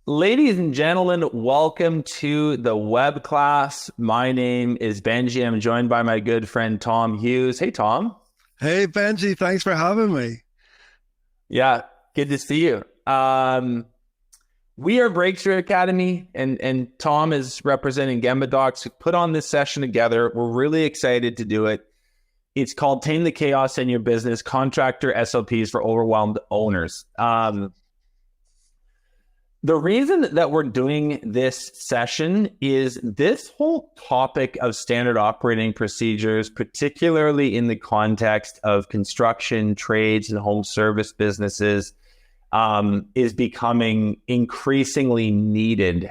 Ladies and gentlemen, welcome to the web class. My name is Benji. I'm joined by my good friend, Tom Hughes. Hey, Tom. Hey, Benji, thanks for having me. Yeah, good to see you. We are Breakthrough Academy, and Tom is representing Gemba Docs who put on this session together. We're really excited to do it. It's called Tame the Chaos in Your Business, Contractor SOPs for Overwhelmed Owners. The reason that we're doing this session is this whole topic of standard operating procedures, particularly in the context of construction, trades, and home service businesses, is becoming increasingly needed.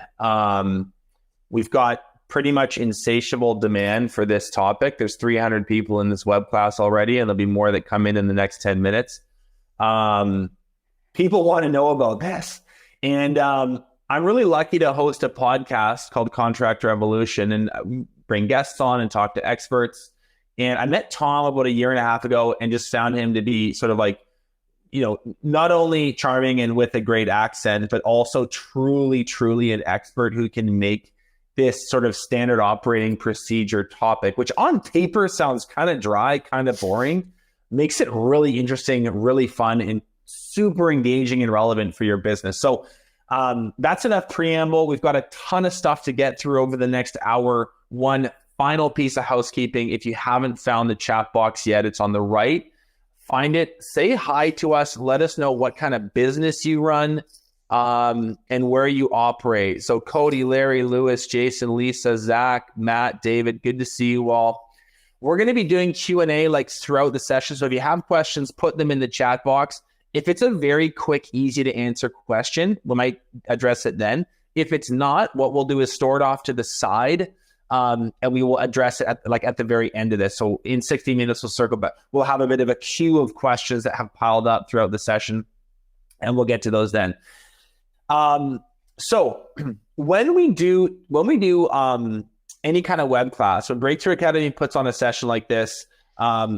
We've got pretty much insatiable demand for this topic. There's 300 people in this web class already, and there'll be more that come in the next 10 minutes. People want to know about this. And I'm really lucky to host a podcast called Contractor Evolution and bring guests on and talk to experts. And I met Tom about a year and a half ago and just found him to be sort of like, not only charming and with a great accent, but also truly, truly an expert who can make this sort of standard operating procedure topic, which on paper sounds kind of dry, kind of boring, makes it really interesting, really fun, and super engaging and relevant for your business. So that's enough preamble. We've got a ton of stuff to get through over the next hour. One final piece of housekeeping. If you haven't found the chat box yet, it's on the right. Find it, say hi to us, let us know what kind of business you run and where you operate. So Cody, Larry, Lewis, Jason, Lisa, Zach, Matt, David, good to see you all. We're going to be doing Q&A like throughout the session. So if you have questions, put them in the chat box. If it's a very quick, easy to answer question, we might address it then. If it's not, what we'll do is store it off to the side and we will address it at the very end of this. So in 60 minutes, we'll circle back. We'll have a bit of a queue of questions that have piled up throughout the session and we'll get to those then. So when we do any kind of web class, when Breakthrough Academy puts on a session like this,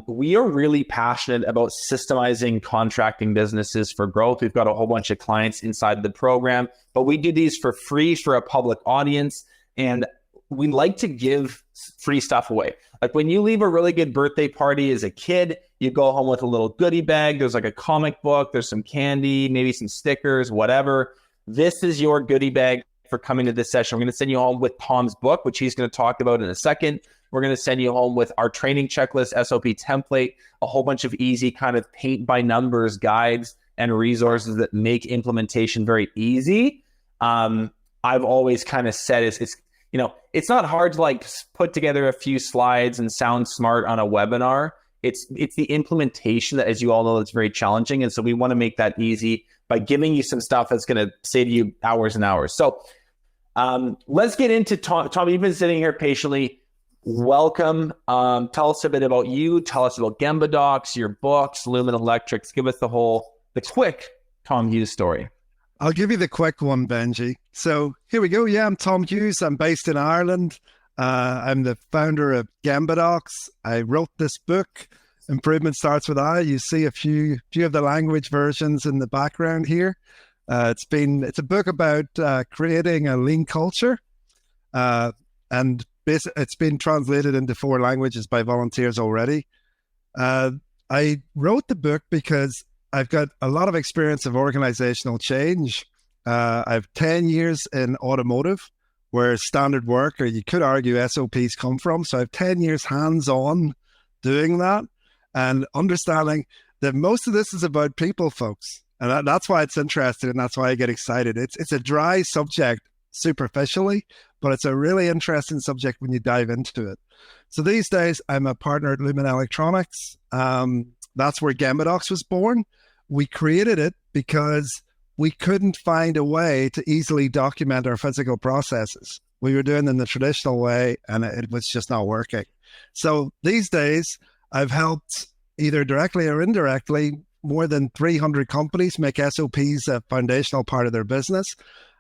we are really passionate about systemizing contracting businesses for growth. We've got a whole bunch of clients inside the program, but we do these for free for a public audience. And we like to give free stuff away. Like when you leave a really good birthday party as a kid, you go home with a little goodie bag. There's like a comic book, there's some candy, maybe some stickers, whatever. This is your goodie bag for coming to this session. We're going to send you home with Tom's book, which he's going to talk about in a second. We're going to send you home with our training checklist, S.O.P template, a whole bunch of easy kind of paint by numbers guides and resources that make implementation very easy. I've always kind of said it's not hard to like put together a few slides and sound smart on a webinar. It's the implementation that, as you all know, it's very challenging. And so we want to make that easy by giving you some stuff that's going to save you hours and hours. So let's get into Tom. Tom, you've been sitting here patiently. Welcome. Tell us a bit about you. Tell us about Gemba Docs, your books, Lumen Electrics. Give us the quick Tom Hughes story. I'll give you the quick one, Benji. So here we go. Yeah, I'm Tom Hughes. I'm based in Ireland. I'm the founder of Gemba Docs. I wrote this book, Improvement Starts With I. You see a few of the language versions in the background here. It's a book about creating a lean culture, and it's been translated into 4 languages by volunteers already. I wrote the book because I've got a lot of experience of organizational change. I have 10 years in automotive, where standard work, or you could argue SOPs come from. So I have 10 years hands-on doing that and understanding that most of this is about people, folks. And that's why it's interesting, and that's why I get excited. It's a dry subject superficially, but it's a really interesting subject when you dive into it. So these days, I'm a partner at Lumen Electronics. That's where Gemba Docs was born. We created it because we couldn't find a way to easily document our physical processes. We were doing it in the traditional way, and it was just not working. So these days, I've helped either directly or indirectly more than 300 companies make SOPs a foundational part of their business.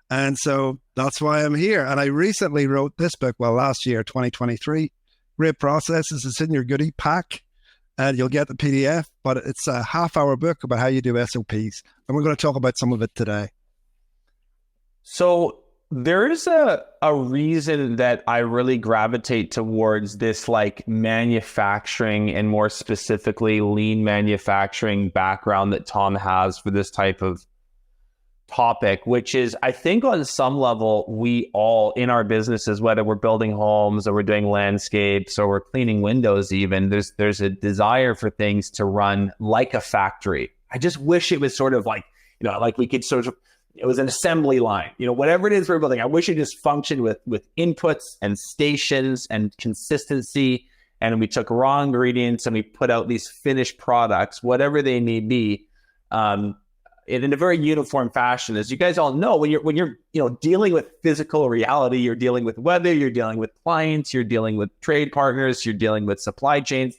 And so that's why I'm here. And I recently wrote this book, last year, 2023. Great Processes. It's in your goodie pack. And you'll get the PDF, but it's a half-hour book about how you do SOPs. And we're going to talk about some of it today. So there's a reason that I really gravitate towards this like manufacturing and more specifically lean manufacturing background that Tom has for this type of topic, which is I think on some level, we all in our businesses, whether we're building homes or we're doing landscapes or we're cleaning windows, even there's a desire for things to run like a factory. I just wish it was sort of like, like we could sort of, it was an assembly line, whatever it is we're building. I wish it just functioned with inputs and stations and consistency. And we took raw ingredients and we put out these finished products, whatever they may be, in a very uniform fashion. As you guys all know, when you're dealing with physical reality, you're dealing with weather, you're dealing with clients, you're dealing with trade partners, you're dealing with supply chains.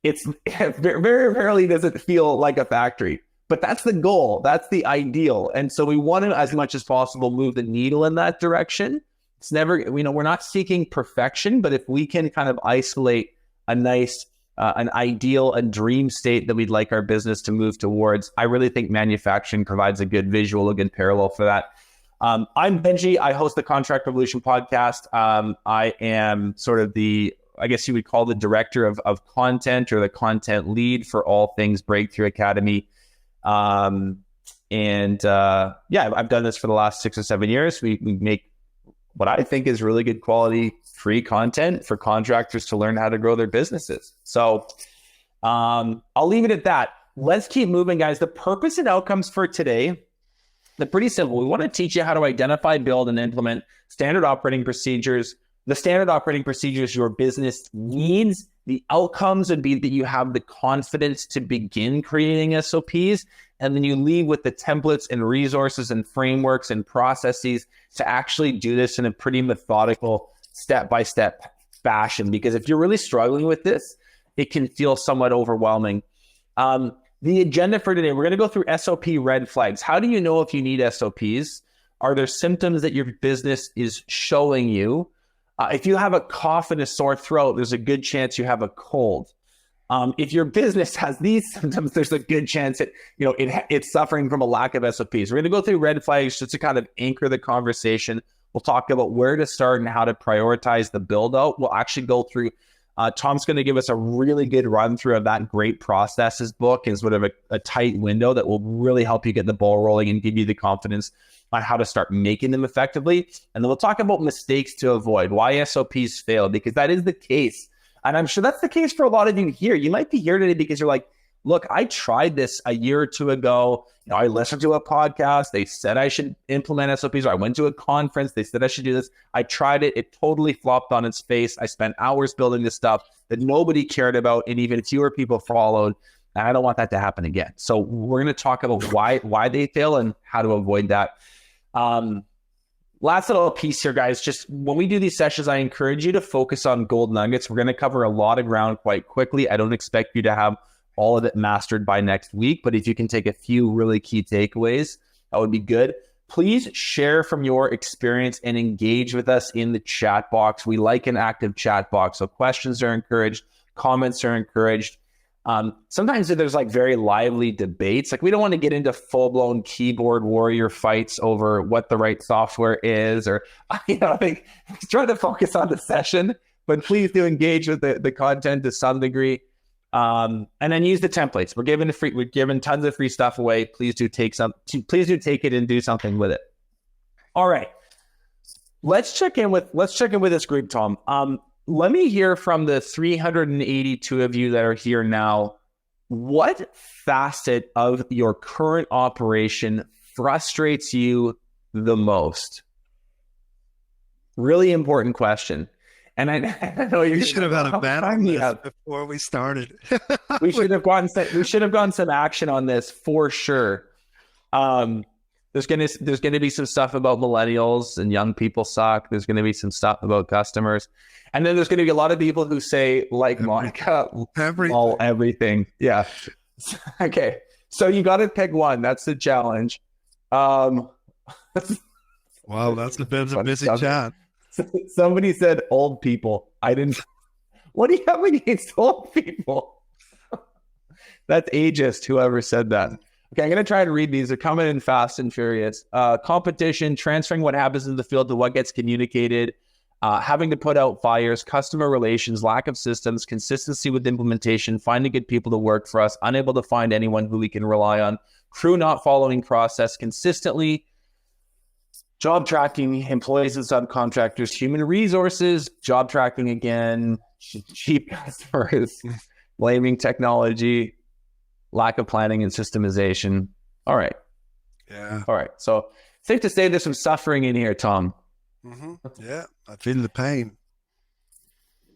It's very, very rarely does it feel like a factory. But that's the goal. That's the ideal. And so we want to, as much as possible, move the needle in that direction. It's never, we're not seeking perfection, but if we can kind of isolate a nice, an ideal, a dream state that we'd like our business to move towards, I really think manufacturing provides a good visual, a good parallel for that. I'm Benji. I host the Contract Revolution podcast. I am sort of I guess you would call the director of content or the content lead for all things Breakthrough Academy. I've done this for the last 6 or 7 years. We make what I think is really good quality free content for contractors to learn how to grow their businesses. So I'll leave it at that. Let's keep moving, guys. The purpose and outcomes for today, they're pretty simple. We want to teach you how to identify, build, and implement standard operating procedures. The standard operating procedures your business needs. The outcomes would be that you have the confidence to begin creating SOPs, and then you leave with the templates and resources and frameworks and processes to actually do this in a pretty methodical, step-by-step fashion. Because if you're really struggling with this, it can feel somewhat overwhelming. The agenda for today, we're going to go through S.O.P Red Flags. How do you know if you need SOPs? Are there symptoms that your business is showing you? If you have a cough and a sore throat, there's a good chance you have a cold. If your business has these symptoms, there's a good chance it's suffering from a lack of SOPs. We're going to go through red flags just to kind of anchor the conversation. We'll talk about where to start and how to prioritize the build out. We'll actually go through, Tom's going to give us a really good run through of that great processes book in sort of a tight window that will really help you get the ball rolling and give you the confidence on how to start making them effectively. And then we'll talk about mistakes to avoid, why SOPs fail, because that is the case. And I'm sure that's the case for a lot of you here. You might be here today because you're like, look, I tried this a year or two ago. I listened to a podcast. They said I should implement SOPs. Or I went to a conference. They said I should do this. I tried it. It totally flopped on its face. I spent hours building this stuff that nobody cared about, and even fewer people followed. And I don't want that to happen again. So we're going to talk about why they fail and how to avoid that. Last little piece here, guys, just when we do these sessions, I encourage you to focus on gold nuggets. We're going to cover a lot of ground quite quickly. I don't expect you to have all of it mastered by next week, but if you can take a few really key takeaways, that would be good. Please share from your experience and engage with us in the chat box. We like an active chat box. So questions are encouraged, comments are encouraged. Sometimes there's like very lively debates. Like we don't want to get into full-blown keyboard warrior fights over what the right software is, or I think try to focus on the session, but please do engage with the content to some degree. And then use the templates. We're giving tons of free stuff away. Please do take it and do something with it. All right. Let's check in with this group, Tom. Let me hear from the 382 of you that are here now. What facet of your current operation frustrates you the most? Really important question. And I know you should have had a ban on this before we started. we should have gotten some action on this for sure. There's gonna be some stuff about millennials and young people suck. There's gonna be some stuff about customers, and then there's gonna be a lot of people who say, like Monica, everything. Yeah. Okay. So you got to pick one. That's the challenge. Wow, that's a bit of a busy chat. Somebody said old people. I didn't. What do you have against old people? That's ageist, whoever said that. Okay, I'm going to try to read these. They're coming in fast and furious. Competition, transferring what happens in the field to what gets communicated, having to put out fires, customer relations, lack of systems, consistency with implementation, finding good people to work for us, unable to find anyone who we can rely on, crew not following process consistently, job tracking, employees and subcontractors, human resources, job tracking again, cheap customers, blaming technology, lack of planning and systemization. All right. Yeah. All right. So safe to say there's some suffering in here, Tom. Mm-hmm. Yeah, I feel the pain.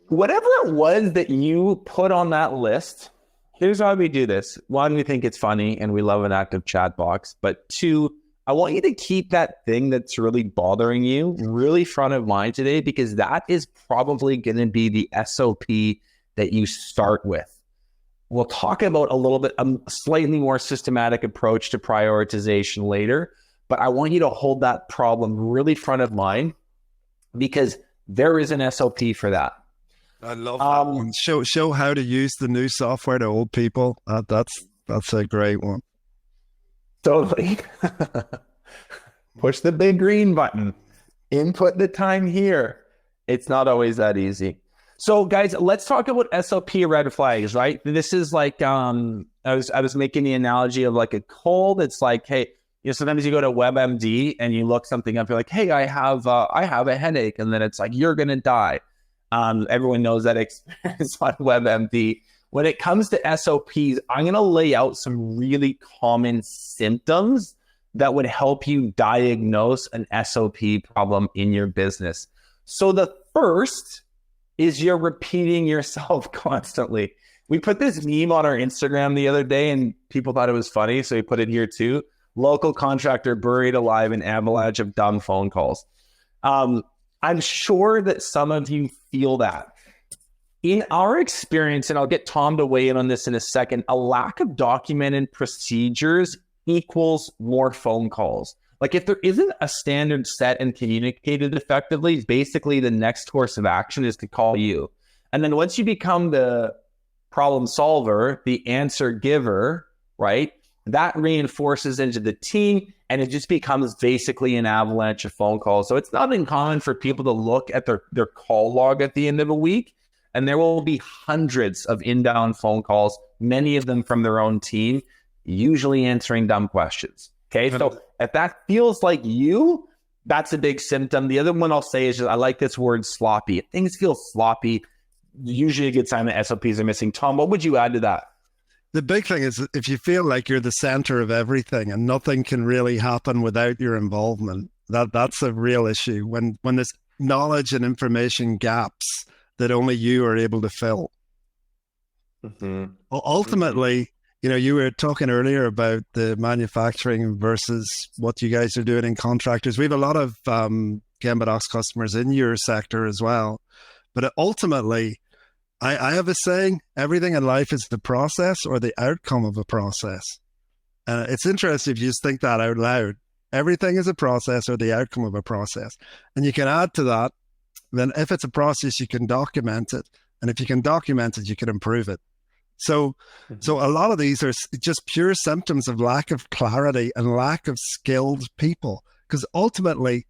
Whatever it was that you put on that list, here's how we do this. One, we think it's funny and we love an active chat box. But two, I want you to keep that thing that's really bothering you really front of mind today, because that is probably going to be the SOP that you start with. We'll talk about a little bit, a slightly more systematic approach to prioritization later, but I want you to hold that problem really front of mind, because there is an SOP for that. I love that one. Show how to use the new software to old people. That's a great one. Totally. Push the big green button. Input the time here. It's not always that easy. So guys, let's talk about SOP red flags, right? This is like, I was making the analogy of like a cold. It's like, hey, sometimes you go to WebMD and you look something up. You're like, hey, I have a headache. And then it's like, you're going to die. Everyone knows that experience on WebMD. When it comes to SOPs, I'm going to lay out some really common symptoms that would help you diagnose an SOP problem in your business. So the first is you're repeating yourself constantly. We put this meme on our Instagram the other day and people thought it was funny, so we put it here too. Local contractor buried alive in avalanche of dumb phone calls. I'm sure that some of you feel that. In our experience, and I'll get Tom to weigh in on this in a second, a lack of documented procedures equals more phone calls. Like if there isn't a standard set and communicated effectively, basically the next course of action is to call you. And then once you become the problem solver, the answer giver, right, that reinforces into the team and it just becomes basically an avalanche of phone calls. So it's not uncommon for people to look at their call log at the end of a week, and there will be hundreds of inbound phone calls, many of them from their own team, usually answering dumb questions. Okay, so if that feels like you, that's a big symptom. The other one I'll say is just, I like this word sloppy. If things feel sloppy, usually a good sign that SOPs are missing. Tom, what would you add to that? The big thing is if you feel like you're the center of everything and nothing can really happen without your involvement, that's a real issue. When there's knowledge and information gaps that only you are able to fill. Mm-hmm. Well, ultimately, you were talking earlier about the manufacturing versus what you guys are doing in contractors. We have a lot of Gambadox customers in your sector as well. But ultimately, I have a saying, everything in life is the process or the outcome of a process. It's interesting if you just think that out loud. Everything is a process or the outcome of a process. And you can add to that, then if it's a process, you can document it. And if you can document it, you can improve it. So a lot of these are just pure symptoms of lack of clarity and lack of skilled people, because ultimately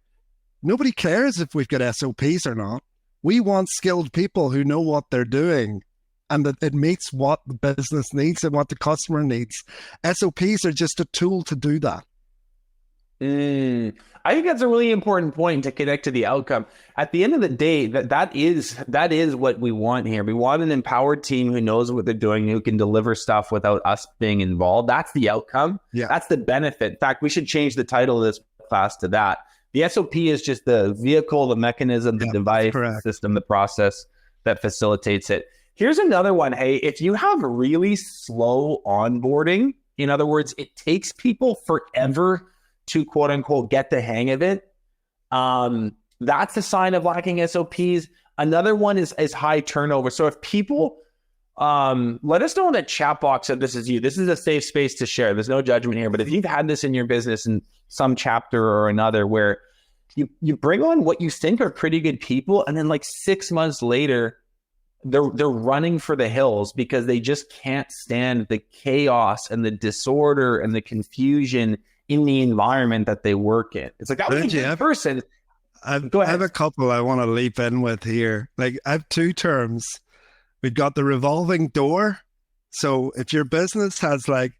nobody cares if we've got SOPs or not. We want skilled people who know what they're doing and that it meets what the business needs and what the customer needs. SOPs are just a tool to do that. I think that's a really important point to connect to the outcome. At the end of the day, that is what we want here. We want an empowered team who knows what they're doing, who can deliver stuff without us being involved. That's the outcome. Yeah. That's the benefit. In fact, we should change the title of this class to that. The SOP is just the vehicle, the mechanism, the device, the system, the process that facilitates it. Here's another one. Hey, if you have really slow onboarding, in other words, it takes people forever to quote unquote get the hang of it, that's a sign of lacking SOPs. Another one is high turnover. So if people, let us know in the chat box that this is you. This is a safe space to share. There's no judgment here. But if you've had this in your business in some chapter or another where you bring on what you think are pretty good people, and then like 6 months later, they're running for the hills because they just can't stand the chaos and the disorder and the confusion in the environment that they work in. It's like, that was a good person. Go ahead. I have a couple I want to leap in with here. Like, I have two terms. We've got the revolving door. So if your business has like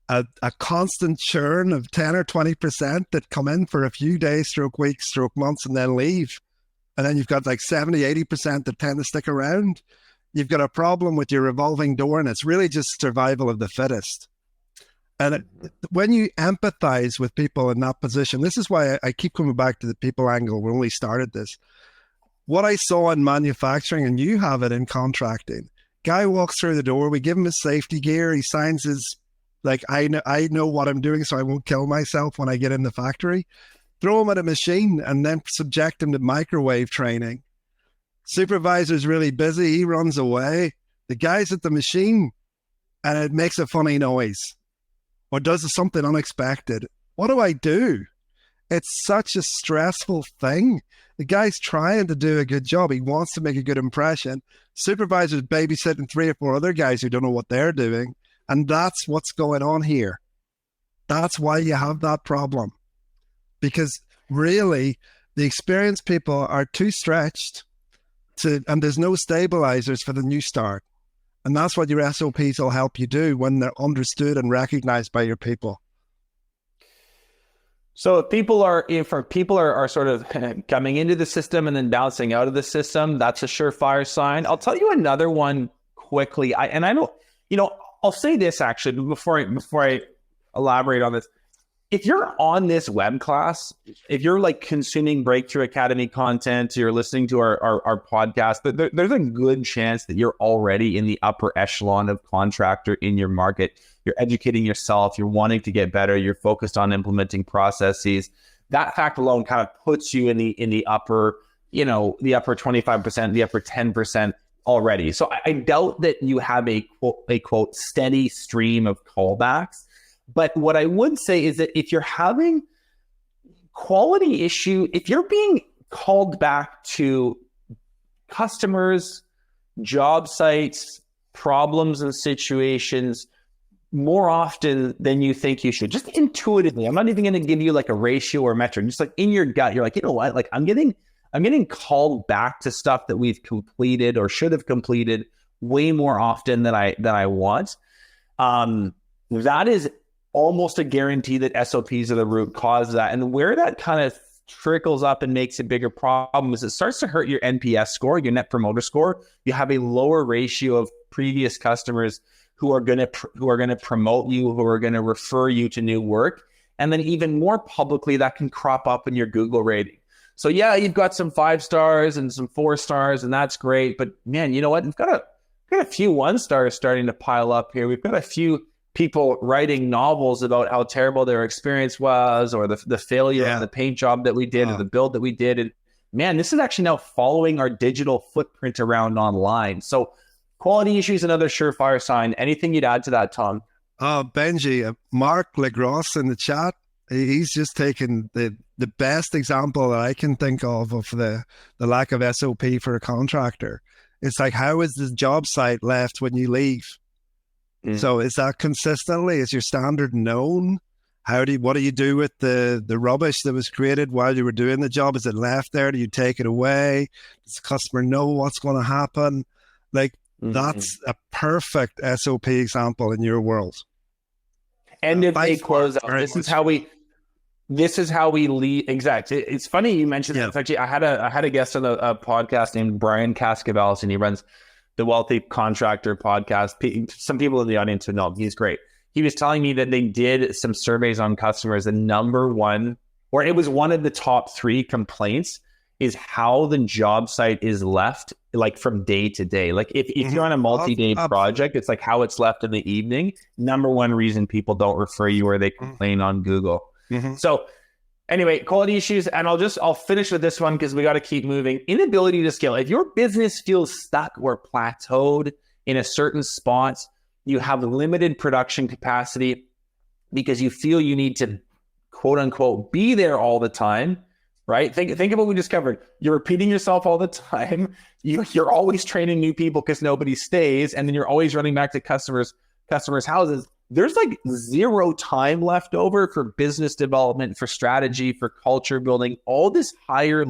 a constant churn of 10 or 20% that come in for a few days, stroke weeks, stroke months, and then leave, and then you've got like 70, 80% that tend to stick around, you've got a problem with your revolving door, and it's really just survival of the fittest. And when you empathize with people in that position, this is why I keep coming back to the people angle when we started this. What I saw in manufacturing, and you have it in contracting, guy walks through the door, we give him his safety gear, he signs his, like, I know what I'm doing so I won't kill myself when I get in the factory. Throw him at a machine and then subject him to microwave training. Supervisor's really busy, he runs away. The guy's at the machine and it makes a funny noise or does something unexpected. What do? It's such a stressful thing. The guy's trying to do a good job. He wants to make a good impression. Supervisor's babysitting 3 or 4 other guys who don't know what they're doing. And that's what's going on here. That's why you have that problem. Because really, the experienced people are too stretched and there's no stabilizers for the new start. And that's what your SOPs will help you do when they're understood and recognized by your people. So if people are sort of coming into the system and then bouncing out of the system, that's a surefire sign. I'll tell you another one quickly. I'll say this actually before I elaborate on this. If you're on this web class, if you're like consuming Breakthrough Academy content, you're listening to our podcast, there's a good chance that you're already in the upper echelon of contractor in your market. You're educating yourself, you're wanting to get better, you're focused on implementing processes. That fact alone kind of puts you in the upper, the upper 25%, the upper 10% already. So I doubt that you have a quote steady stream of callbacks. But what I would say is that if you're having quality issue, if you're being called back to customers, job sites, problems and situations more often than you think you should, just intuitively, I'm not even going to give you like a ratio or metric, just like in your gut, you're like, you know what, like I'm getting called back to stuff that we've completed or should have completed way more often than I want. That is almost a guarantee that SOPs are the root cause of that. And where that kind of trickles up and makes a bigger problem is it starts to hurt your NPS score, your net promoter score. You have a lower ratio of previous customers who are going to promote you, who are going to refer you to new work. And then even more publicly, that can crop up in your Google rating. So yeah, you've got some 5 stars and some 4 stars, and that's great. But man, you know what? We've got a few 1 stars starting to pile up here. We've got a few people writing novels about how terrible their experience was, or the failure of the paint job that we did, or the build that we did. And man, this is actually now following our digital footprint around online. So quality issues, another surefire sign. Anything you'd add to that, Tom? Benji, Mark Legros in the chat, he's just taken the best example that I can think of the lack of SOP for a contractor. It's like, how is the job site left when you leave? So is that consistently? Is your standard known? What do you do with the rubbish that was created while you were doing the job? Is it left there? Do you take it away? Does the customer know what's going to happen? Like, that's a perfect SOP example in your world. And if they close out, this is how we lead. Exactly. It's funny you mentioned that. Actually, I had a guest on a podcast named Brian Cascavales, and he runs the Wealthy Contractor podcast. Some people in the audience would know him. He's great. He was telling me that they did some surveys on customers. The number one, or it was one of the top 3 complaints, is how the job site is left, like from day to day. Like if you're on a multi-day project, it's like how it's left in the evening. Number one reason people don't refer you or they complain on Google. So anyway, quality issues, and I'll finish with this one because we got to keep moving. Inability to scale. If your business feels stuck or plateaued in a certain spot, you have limited production capacity because you feel you need to, quote unquote, be there all the time. right? Think of what we discovered. You're repeating yourself all the time. You're always training new people because nobody stays, and then you're always running back to customers' houses. There's like zero time left over for business development, for strategy, for culture building, all this higher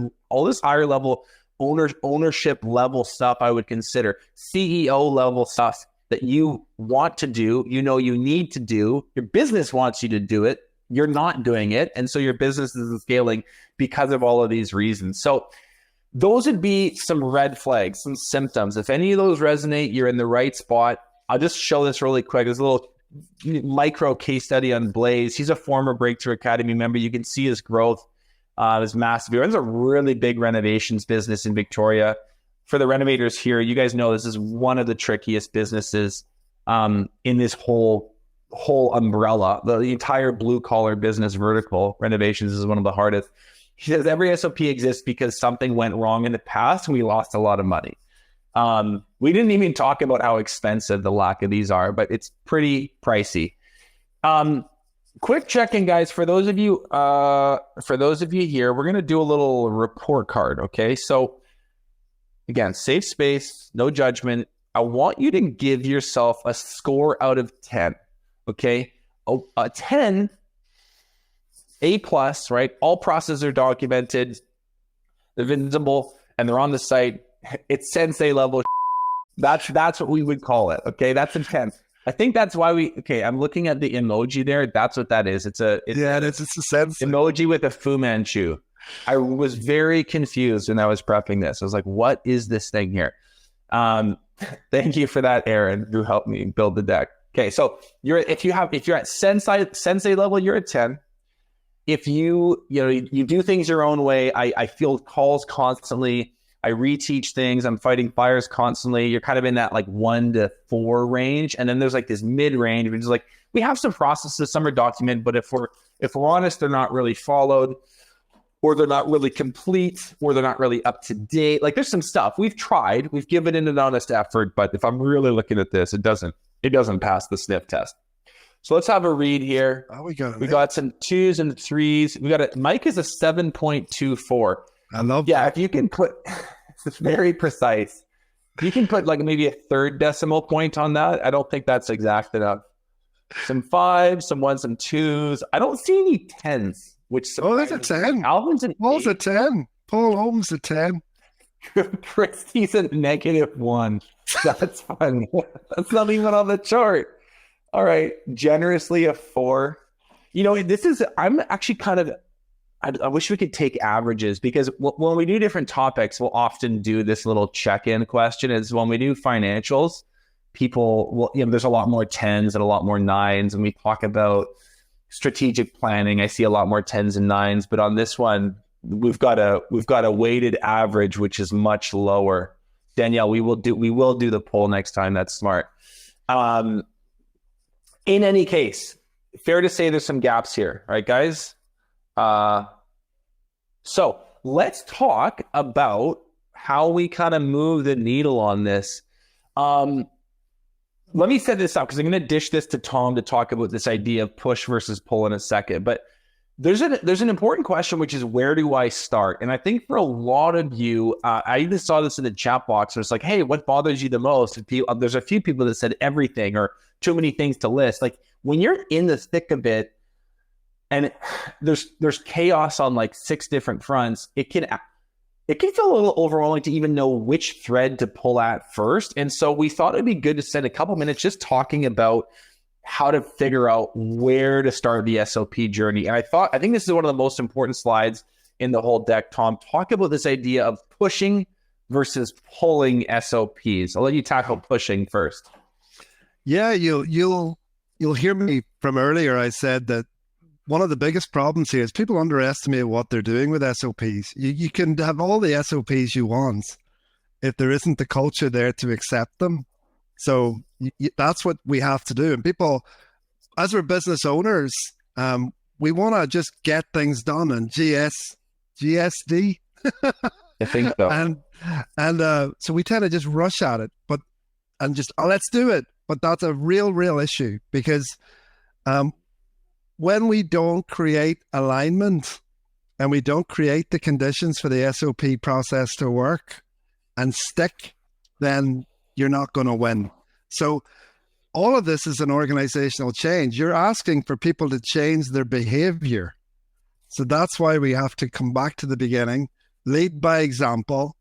level ownership level stuff. I would consider CEO level stuff that you want to do, you need to do. Your business wants you to do it. You're not doing it. And so your business isn't scaling because of all of these reasons. So those would be some red flags, some symptoms. If any of those resonate, you're in the right spot. I'll just show this really quick. There's a little micro case study on Blaze. He's a former Breakthrough Academy member. You can see his growth, his massive. He runs a really big renovations business in Victoria. For the renovators here, you guys know this is one of the trickiest businesses in this whole umbrella. The entire blue collar business vertical, renovations, is one of the hardest. He says every SOP exists because something went wrong in the past and we lost a lot of money. We didn't even talk about how expensive the lack of these are, but it's pretty pricey. Quick check-in, guys. For those of you here, we're going to do a little report card. Okay. So again, safe space, no judgment. I want you to give yourself a score out of 10. Okay. A 10, A+, right? All processes are documented, they're visible, and they're on the site. It's sensei level. That's what we would call it. Okay. That's a 10. I think that's why I'm looking at the emoji there. That's what that is. It's a sensei emoji with a Fu Manchu. I was very confused when I was prepping this. I was like, what is this thing here? Thank you for that, Aaron, who helped me build the deck. Okay. So if you're at sensei level, you're at 10. If you do things your own way, I field calls constantly. I reteach things. I'm fighting fires constantly. You're kind of in that like 1 to 4 range. And then there's like this mid range, which is like, we have some processes, some are documented, but if we're honest, they're not really followed, or they're not really complete, or they're not really up to date. Like there's some stuff we've tried, we've given it an honest effort, but if I'm really looking at this, it doesn't pass the sniff test. So let's have a read here. Oh, we got some 2s and 3s. Mike is a 7.24. I love that. If you can put, it's very precise. If you can put like maybe a third decimal point on that, I don't think that's exact enough. Some 5s, some 1s, some 2s. I don't see any 10s. There's a 10. Alvin's an Paul's 8. a 10. Paul Holmes a 10. Christie's a -1. That's fun. That's not even on the chart. All right. Generously a 4. I'm actually kind of, I wish we could take averages, because when we do different topics, we'll often do this little check-in question. Is when we do financials, people will, there's a lot more 10s and a lot more 9s. And we talk about strategic planning, I see a lot more 10s and 9s, but on this one, we've got a weighted average, which is much lower. Danielle, we will do the poll next time. That's smart. In any case, fair to say there's some gaps here, right, guys? So let's talk about how we kind of move the needle on this. Let me set this up, because I'm going to dish this to Tom to talk about this idea of push versus pull in a second. But there's an important question, which is, where do I start? And I think for a lot of you, I even saw this in the chat box. It's like, hey, what bothers you the most? There's a few people that said everything, or too many things to list. Like when you're in the thick of it, and there's chaos on like 6 different fronts, it can feel a little overwhelming to even know which thread to pull at first. And so we thought it'd be good to spend a couple minutes just talking about how to figure out where to start the SOP journey. And I think this is one of the most important slides in the whole deck. Tom, talk about this idea of pushing versus pulling SOPs. I'll let you tackle pushing first. Yeah, you'll hear me from earlier. I said that one of the biggest problems here is people underestimate what they're doing with SOPs. You can have all the SOPs you want if there isn't the culture there to accept them. So that's what we have to do. And people, as we're business owners, we want to just get things done and GSD. I think so. And so we tend to just rush at it, let's do it. But that's a real issue, because when we don't create alignment and we don't create the conditions for the SOP process to work and stick, then you're not going to win. So all of this is an organizational change. You're asking for people to change their behavior. So that's why we have to come back to the beginning, lead by example,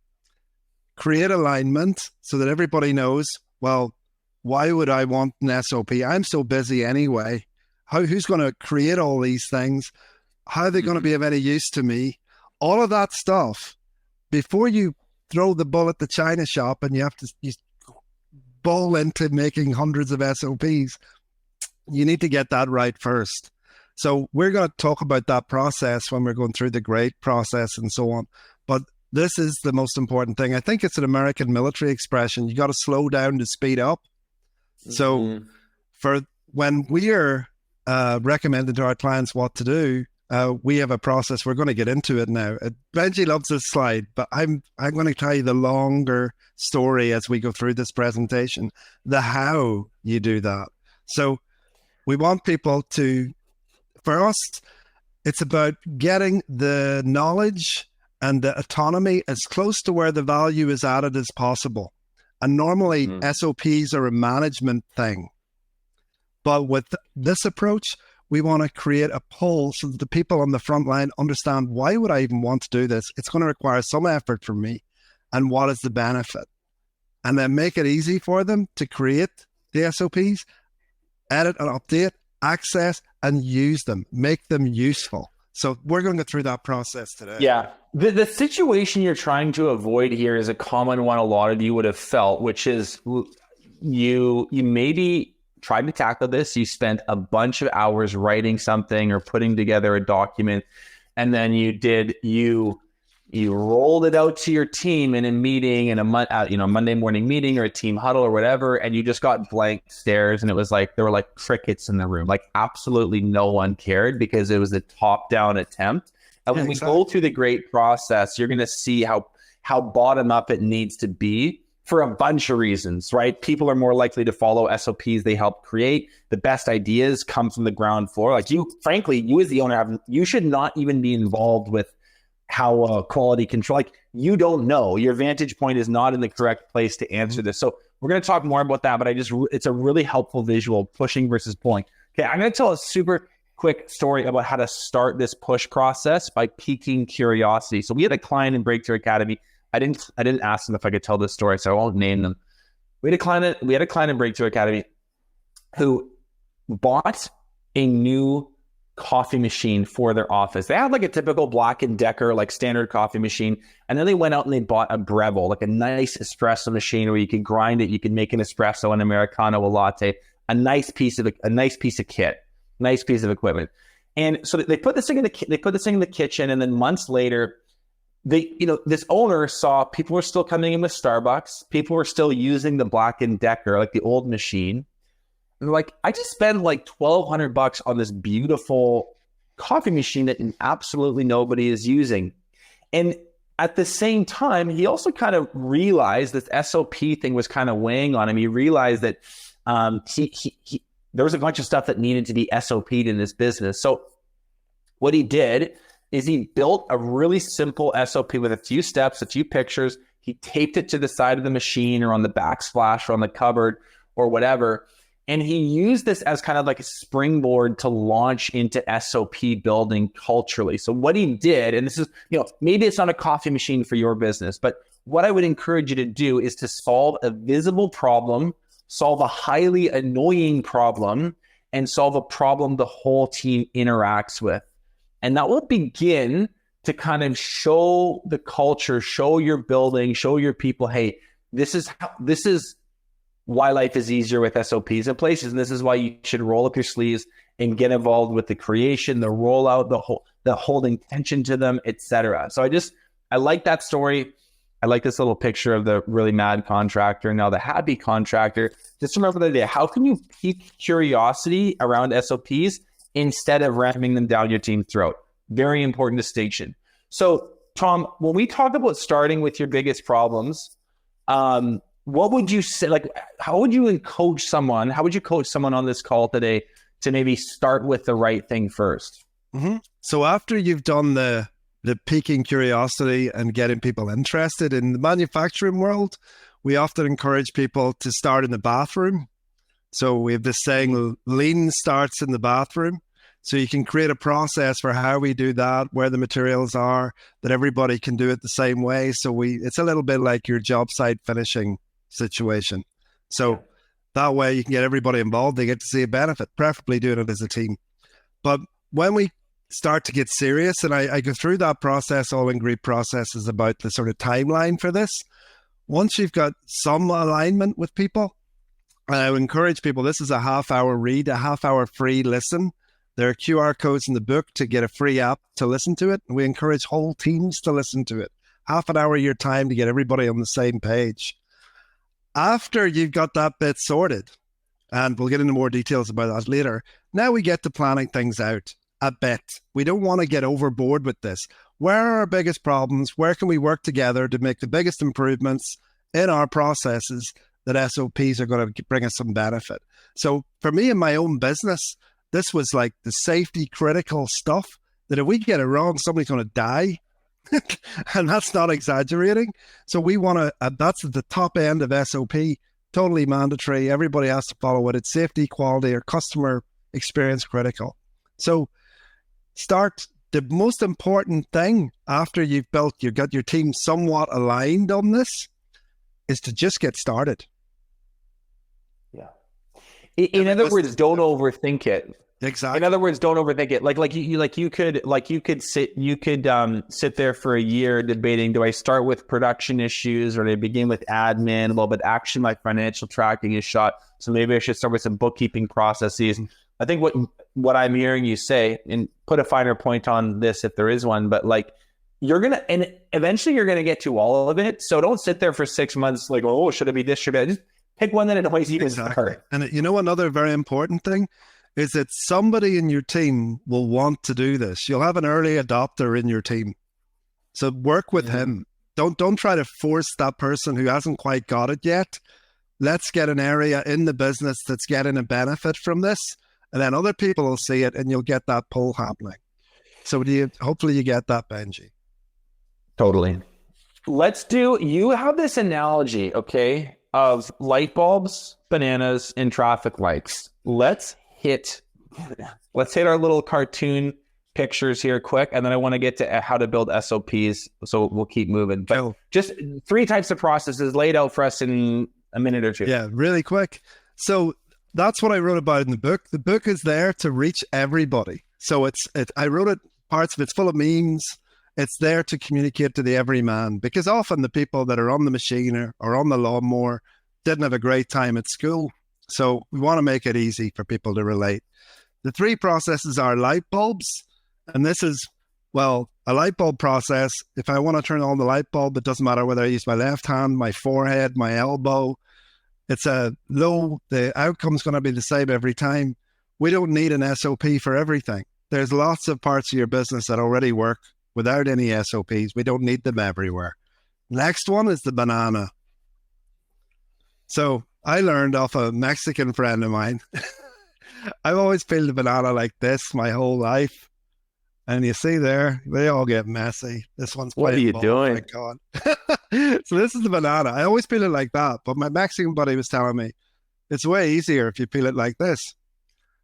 create alignment so that everybody knows, well, why would I want an SOP? I'm so busy anyway. Who's going to create all these things? How are they going to be of any use to me? All of that stuff, before you throw the bull at the china shop and you bowl into making hundreds of SOPs, you need to get that right first. So we're going to talk about that process when we're going through the GREAT process and so on. But this is the most important thing. I think it's an American military expression. You got to slow down to speed up. So for when we are recommending to our clients what to do, we have a process. We're going to get into it now. Benji loves this slide, but I'm going to tell you the longer story as we go through this presentation, the how you do that. So we want people to, for us, it's about getting the knowledge and the autonomy as close to where the value is added as possible. And normally SOPs are a management thing. But with this approach, we want to create a pull so that the people on the front line understand, why would I even want to do this? It's going to require some effort from me. And what is the benefit? And then make it easy for them to create the SOPs, edit and update, access and use them, make them useful. So we're going to go through that process today. Yeah. The situation you're trying to avoid here is a common one a lot of you would have felt, which is you maybe tried to tackle this. You spent a bunch of hours writing something or putting together a document, and then you rolled it out to your team in a meeting, in a Monday morning meeting or a team huddle or whatever, and you just got blank stares, and it was like there were like crickets in the room. Like absolutely no one cared because it was a top-down attempt. And when we go through the GREAT process, you're going to see how bottom up it needs to be for a bunch of reasons, right? People are more likely to follow SOPs they help create. The best ideas come from the ground floor. Like you as the owner, you should not even be involved with how quality control, like you don't know. Your vantage point is not in the correct place to answer this. So we're going to talk more about that, but it's a really helpful visual, pushing versus pulling. Okay, I'm going to tell a super quick story about how to start this push process by piquing curiosity. So we had a client in Breakthrough Academy. I didn't ask them if I could tell this story, so I won't name them. We had a client in Breakthrough Academy who bought a new coffee machine for their office. They had like a typical Black & Decker, like standard coffee machine. And then they went out and they bought a Breville, like a nice espresso machine where you could grind it. You can make an espresso, an Americano, a latte, a nice piece of kit, nice piece of equipment. And so they put this thing in the kitchen. And then months later, this owner saw people were still coming in with Starbucks. People were still using the Black & Decker, like the old machine. And they're like, I just spent like $1,200 on this beautiful coffee machine that absolutely nobody is using. And at the same time, he also kind of realized this SOP thing was kind of weighing on him. He realized that there was a bunch of stuff that needed to be SOP'd in this business. So what he did is he built a really simple SOP with a few steps, a few pictures. He taped it to the side of the machine or on the backsplash or on the cupboard or whatever. And he used this as kind of like a springboard to launch into SOP building culturally. So what he did, and this is, maybe it's not a coffee machine for your business, but what I would encourage you to do is to solve a visible problem, solve a highly annoying problem, and solve a problem the whole team interacts with. And that will begin to kind of show the culture, show your building, show your people, hey, this is why life is easier with SOPs in places. And this is why you should roll up your sleeves and get involved with the creation, the rollout, the holding tension to them, etc. So I like that story. I like this little picture of the really mad contractor and now the happy contractor. Just remember the idea. How can you pique curiosity around SOPs instead of ramming them down your team's throat? Very important distinction. So Tom, when we talk about starting with your biggest problems, what would you say, like, how would you coach someone on this call today to maybe start with the right thing first? Mm-hmm. So after you've done the the piquing curiosity and getting people interested. In the manufacturing world, we often encourage people to start in the bathroom. So we have this saying, lean starts in the bathroom. So you can create a process for how we do that, where the materials are, that everybody can do it the same way. So it's a little bit like your job site finishing situation. So that way you can get everybody involved. They get to see a benefit, preferably doing it as a team. But when we start to get serious, and I go through that process, all in Greek process is about the sort of timeline for this. Once you've got some alignment with people, I would encourage people, this is a half-hour read, a half-hour free listen. There are QR codes in the book to get a free app to listen to it. And we encourage whole teams to listen to it. Half an hour of your time to get everybody on the same page. After you've got that bit sorted, and we'll get into more details about that later, now we get to planning things out a bit. We don't want to get overboard with this. Where are our biggest problems? Where can we work together to make the biggest improvements in our processes that SOPs are going to bring us some benefit? So for me in my own business, this was like the safety critical stuff that if we get it wrong, somebody's going to die. And that's not exaggerating. So we want to, that's at the top end of SOP, totally mandatory. Everybody has to follow it. It's safety, quality, or customer experience critical. So start. The most important thing after you've got your team somewhat aligned on this is to just get started. Yeah. In other words, don't overthink it. Exactly. In other words, don't overthink it. You could sit there for a year debating, do I start with production issues or do I begin with admin? Well, but actually my financial tracking is shot. So maybe I should start with some bookkeeping processes. I think what I'm hearing you say, and put a finer point on this if there is one, but like and eventually you're gonna get to all of it. So don't sit there for 6 months like, oh, should it be this? Should it? Just pick one that annoys you. Exactly. And you know, another very important thing is that somebody in your team will want to do this. You'll have an early adopter in your team. So work with him. Don't try to force that person who hasn't quite got it yet. Let's get an area in the business that's getting a benefit from this. And then other people will see it and you'll get that pull happening. So hopefully you get that, Benji. Totally. You have this analogy, okay, of light bulbs, bananas, and traffic lights. Let's hit our little cartoon pictures here quick, and then I want to get to how to build SOPs, so we'll keep moving. But just 3 types of processes laid out for us in a minute or two. Yeah, really quick. So that's what I wrote about in the book. The book is there to reach everybody. So I wrote it, parts of it's full of memes. It's there to communicate to the everyman, because often the people that are on the machine or on the lawnmower didn't have a great time at school. So we want to make it easy for people to relate. The 3 processes are light bulbs. And this is, well, a light bulb process. If I want to turn on the light bulb, it doesn't matter whether I use my left hand, my forehead, my elbow. It's the outcome's going to be the same every time. We don't need an SOP for everything. There's lots of parts of your business that already work without any SOPs. We don't need them everywhere. Next one is the banana. So I learned off a Mexican friend of mine. I've always peeled a banana like this my whole life. And you see there, they all get messy. This one's what are you doing? Thank God. So this is the banana. I always peel it like that. But my Mexican buddy was telling me it's way easier if you peel it like this.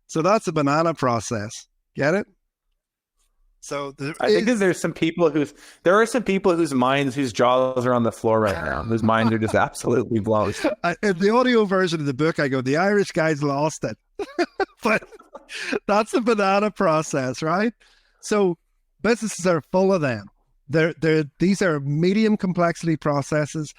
So that's a banana process. Get it? So I think there are some people whose minds, whose jaws are on the floor right now, whose minds are just absolutely blown. In the audio version of the book, I go, the Irish guys lost it. But that's the banana process, right? So businesses are full of them. These are medium complexity processes.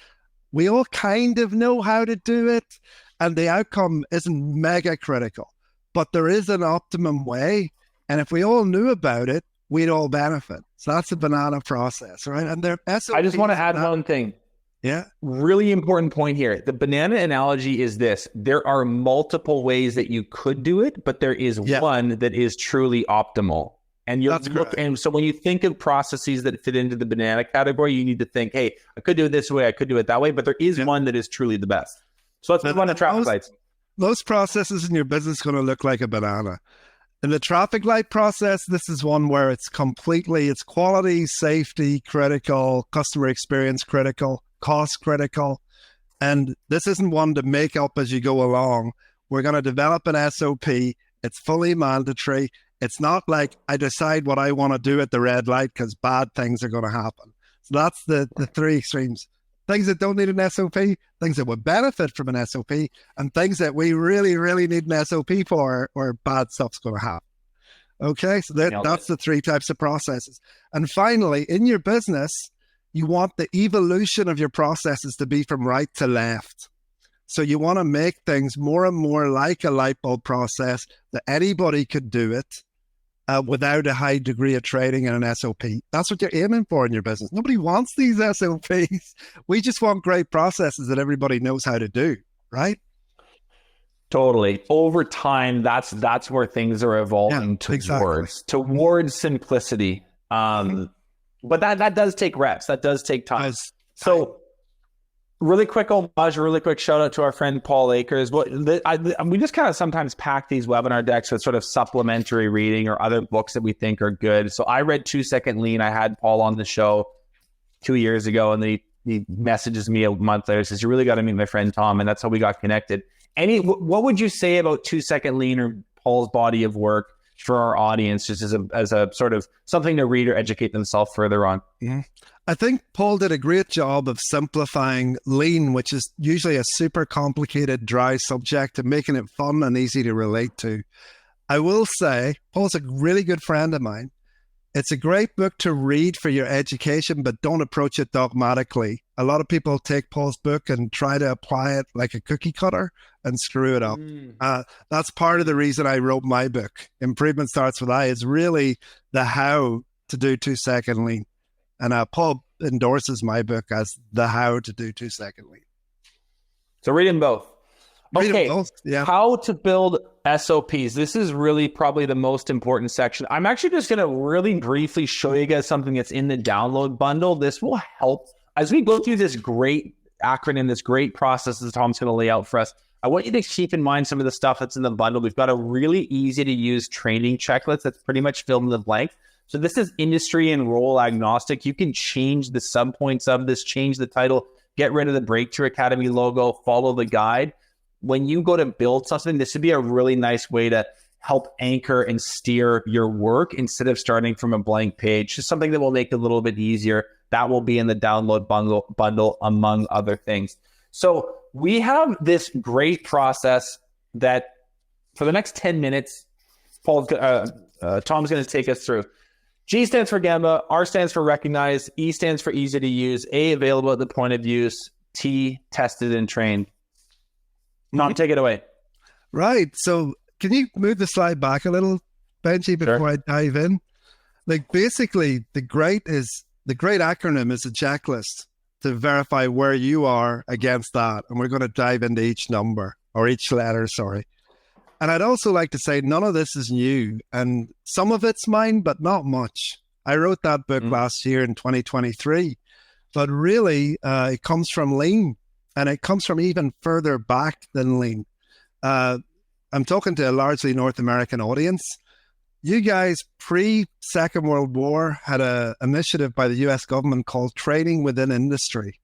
We all kind of know how to do it, and the outcome isn't mega critical, but there is an optimum way. And if we all knew about it, we'd all benefit. So that's the banana process, right? And I just want to add one thing. Yeah. Really important point here. The banana analogy is this. There are multiple ways that you could do it, but there is one that is truly optimal. And and so when you think of processes that fit into the banana category, you need to think, hey, I could do it this way, I could do it that way, but there is one that is truly the best. So let's move on to traffic lights. Those processes in your business are going to look like a banana. In the traffic light process, this is one where it's quality, safety critical, customer experience critical, cost critical. And this isn't one to make up as you go along. We're going to develop an SOP. It's fully mandatory. It's not like I decide what I want to do at the red light because bad things are going to happen. So that's the three extremes. Things that don't need an SOP, things that would benefit from an SOP, and things that we really, really need an SOP for, or bad stuff's going to happen. Okay, so that's the three types of processes. And finally, in your business, you want the evolution of your processes to be from right to left. So you want to make things more and more like a light bulb process that anybody could do it without a high degree of training and an SOP. That's what you're aiming for in your business. Nobody wants these SOPs. We just want great processes that everybody knows how to do, right? Totally. Over time, that's where things are evolving towards simplicity. But that does take reps. That does take time. So really quick homage, really quick shout out to our friend Paul Akers. We just kind of sometimes pack these webinar decks with sort of supplementary reading or other books that we think are good. So I read 2 Second Lean. I had Paul on the show 2 years ago, and then he messages me a month later, says, you really got to meet my friend Tom. And that's how we got connected. What would you say about 2 Second Lean or Paul's body of work for our audience, just as a sort of something to read or educate themselves further on? Mm-hmm. I think Paul did a great job of simplifying lean, which is usually a super complicated, dry subject, and making it fun and easy to relate to. I will say, Paul's a really good friend of mine. It's a great book to read for your education, but don't approach it dogmatically. A lot of people take Paul's book and try to apply it like a cookie cutter and screw it up. That's part of the reason I wrote my book. Improvement Starts With I. It's really the how to do 2 Second Lean. And Paul endorses my book as the how to do 2 Second Lean. So read them both. Okay, yeah. How to build SOPs. This is really probably the most important section. I'm actually just going to really briefly show you guys something that's in the download bundle. This will help as we go through this great acronym, this great process that Tom's going to lay out for us. I want you to keep in mind some of the stuff that's in the bundle. We've got a really easy to use training checklist that's pretty much filled in the blank. So this is industry and role agnostic. You can change the subpoints of this, change the title, get rid of the Breakthrough Academy logo, follow the guide. When you go to build something, this would be a really nice way to help anchor and steer your work instead of starting from a blank page. Just something that will make it a little bit easier. That will be in the download bundle among other things. So we have this great process that for the next 10 minutes, Tom's going to take us through. G stands for Gemba, R stands for recognize, E stands for easy to use, A available at the point of use, T tested and trained. Tom, take it away. Right. So can you move the slide back a little, Benji, before I dive in? Like basically the great acronym is a checklist to verify where you are against that. And we're going to dive into each number or each letter, sorry. And I'd also like to say none of this is new, and some of it's mine, but not much. I wrote that book last year in 2023, but really it comes from Lean, and it comes from even further back than Lean. I'm talking to a largely North American audience. You guys pre-Second World War had an initiative by the US government called Training Within Industry.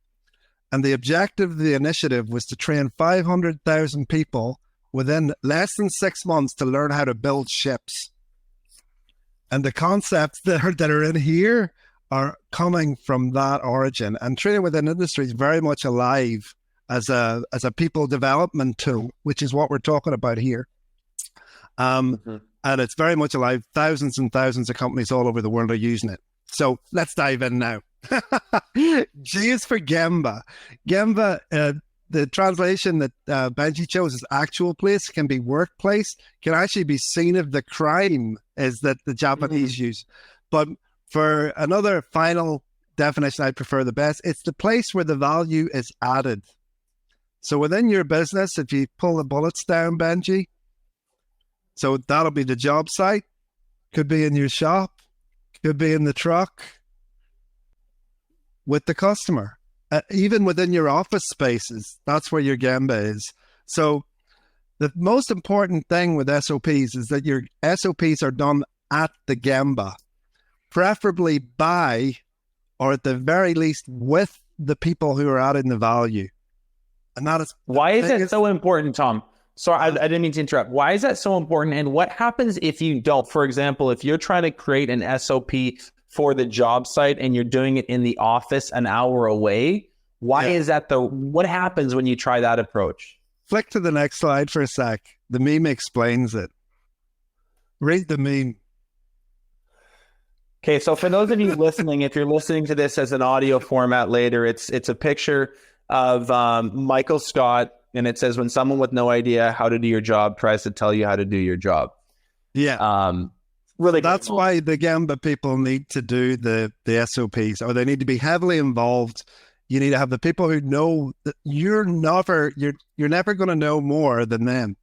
And the objective of the initiative was to train 500,000 people within less than 6 months to learn how to build ships. And the concepts that are in here are coming from that origin. And Training Within Industry is very much alive as a people development tool, which is what we're talking about here. And it's very much alive. Thousands and thousands of companies all over the world are using it. So let's dive in now. G is for Gemba. Gemba, the translation that Benji chose is actual place, can be workplace, can actually be scene of the crime, is that the Japanese use. But for another final definition I prefer the best, it's the place where the value is added. So within your business, if you pull the bullets down, Benji, so that'll be the job site, could be in your shop, could be in the truck, with the customer. Even within your office spaces, that's where your Gemba is. So The most important thing with SOPs is that your SOPs are done at the Gemba, preferably by, or at the very least with the people who are adding the value. And that is why is that so important, Tom? Sorry, I didn't mean to interrupt. Why is that so important? And what happens if you don't? For example, if you're trying to create an SOP for the job site and you're doing it in the office an hour away, why is that what happens when you try that approach? Flick to the next slide for a sec. The meme explains it. Read the meme. Okay, so for those of you listening, if you're listening to this as an audio format later, it's a picture of Michael Scott, and it says, when someone with no idea how to do your job tries to tell you how to do your job. Yeah. Really, that's why the Gemba people need to do the SOPs, or they need to be heavily involved. You need to have the people who know that you're never going to know more than them.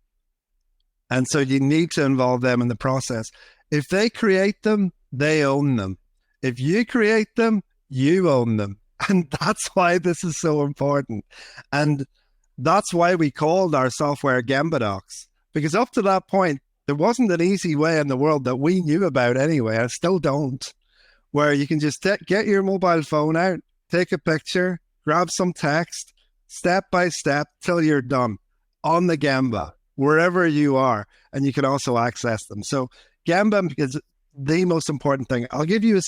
And so you need to involve them in the process. If they create them, they own them. If you create them, you own them. And that's why this is so important. And that's why we called our software Gemba Docs, because up to that point, there wasn't an easy way in the world that we knew about anyway. I still don't, where you can just get your mobile phone out, take a picture, grab some text, step by step till you're done on the Gemba, wherever you are, and you can also access them. So Gemba is the most important thing. I'll give you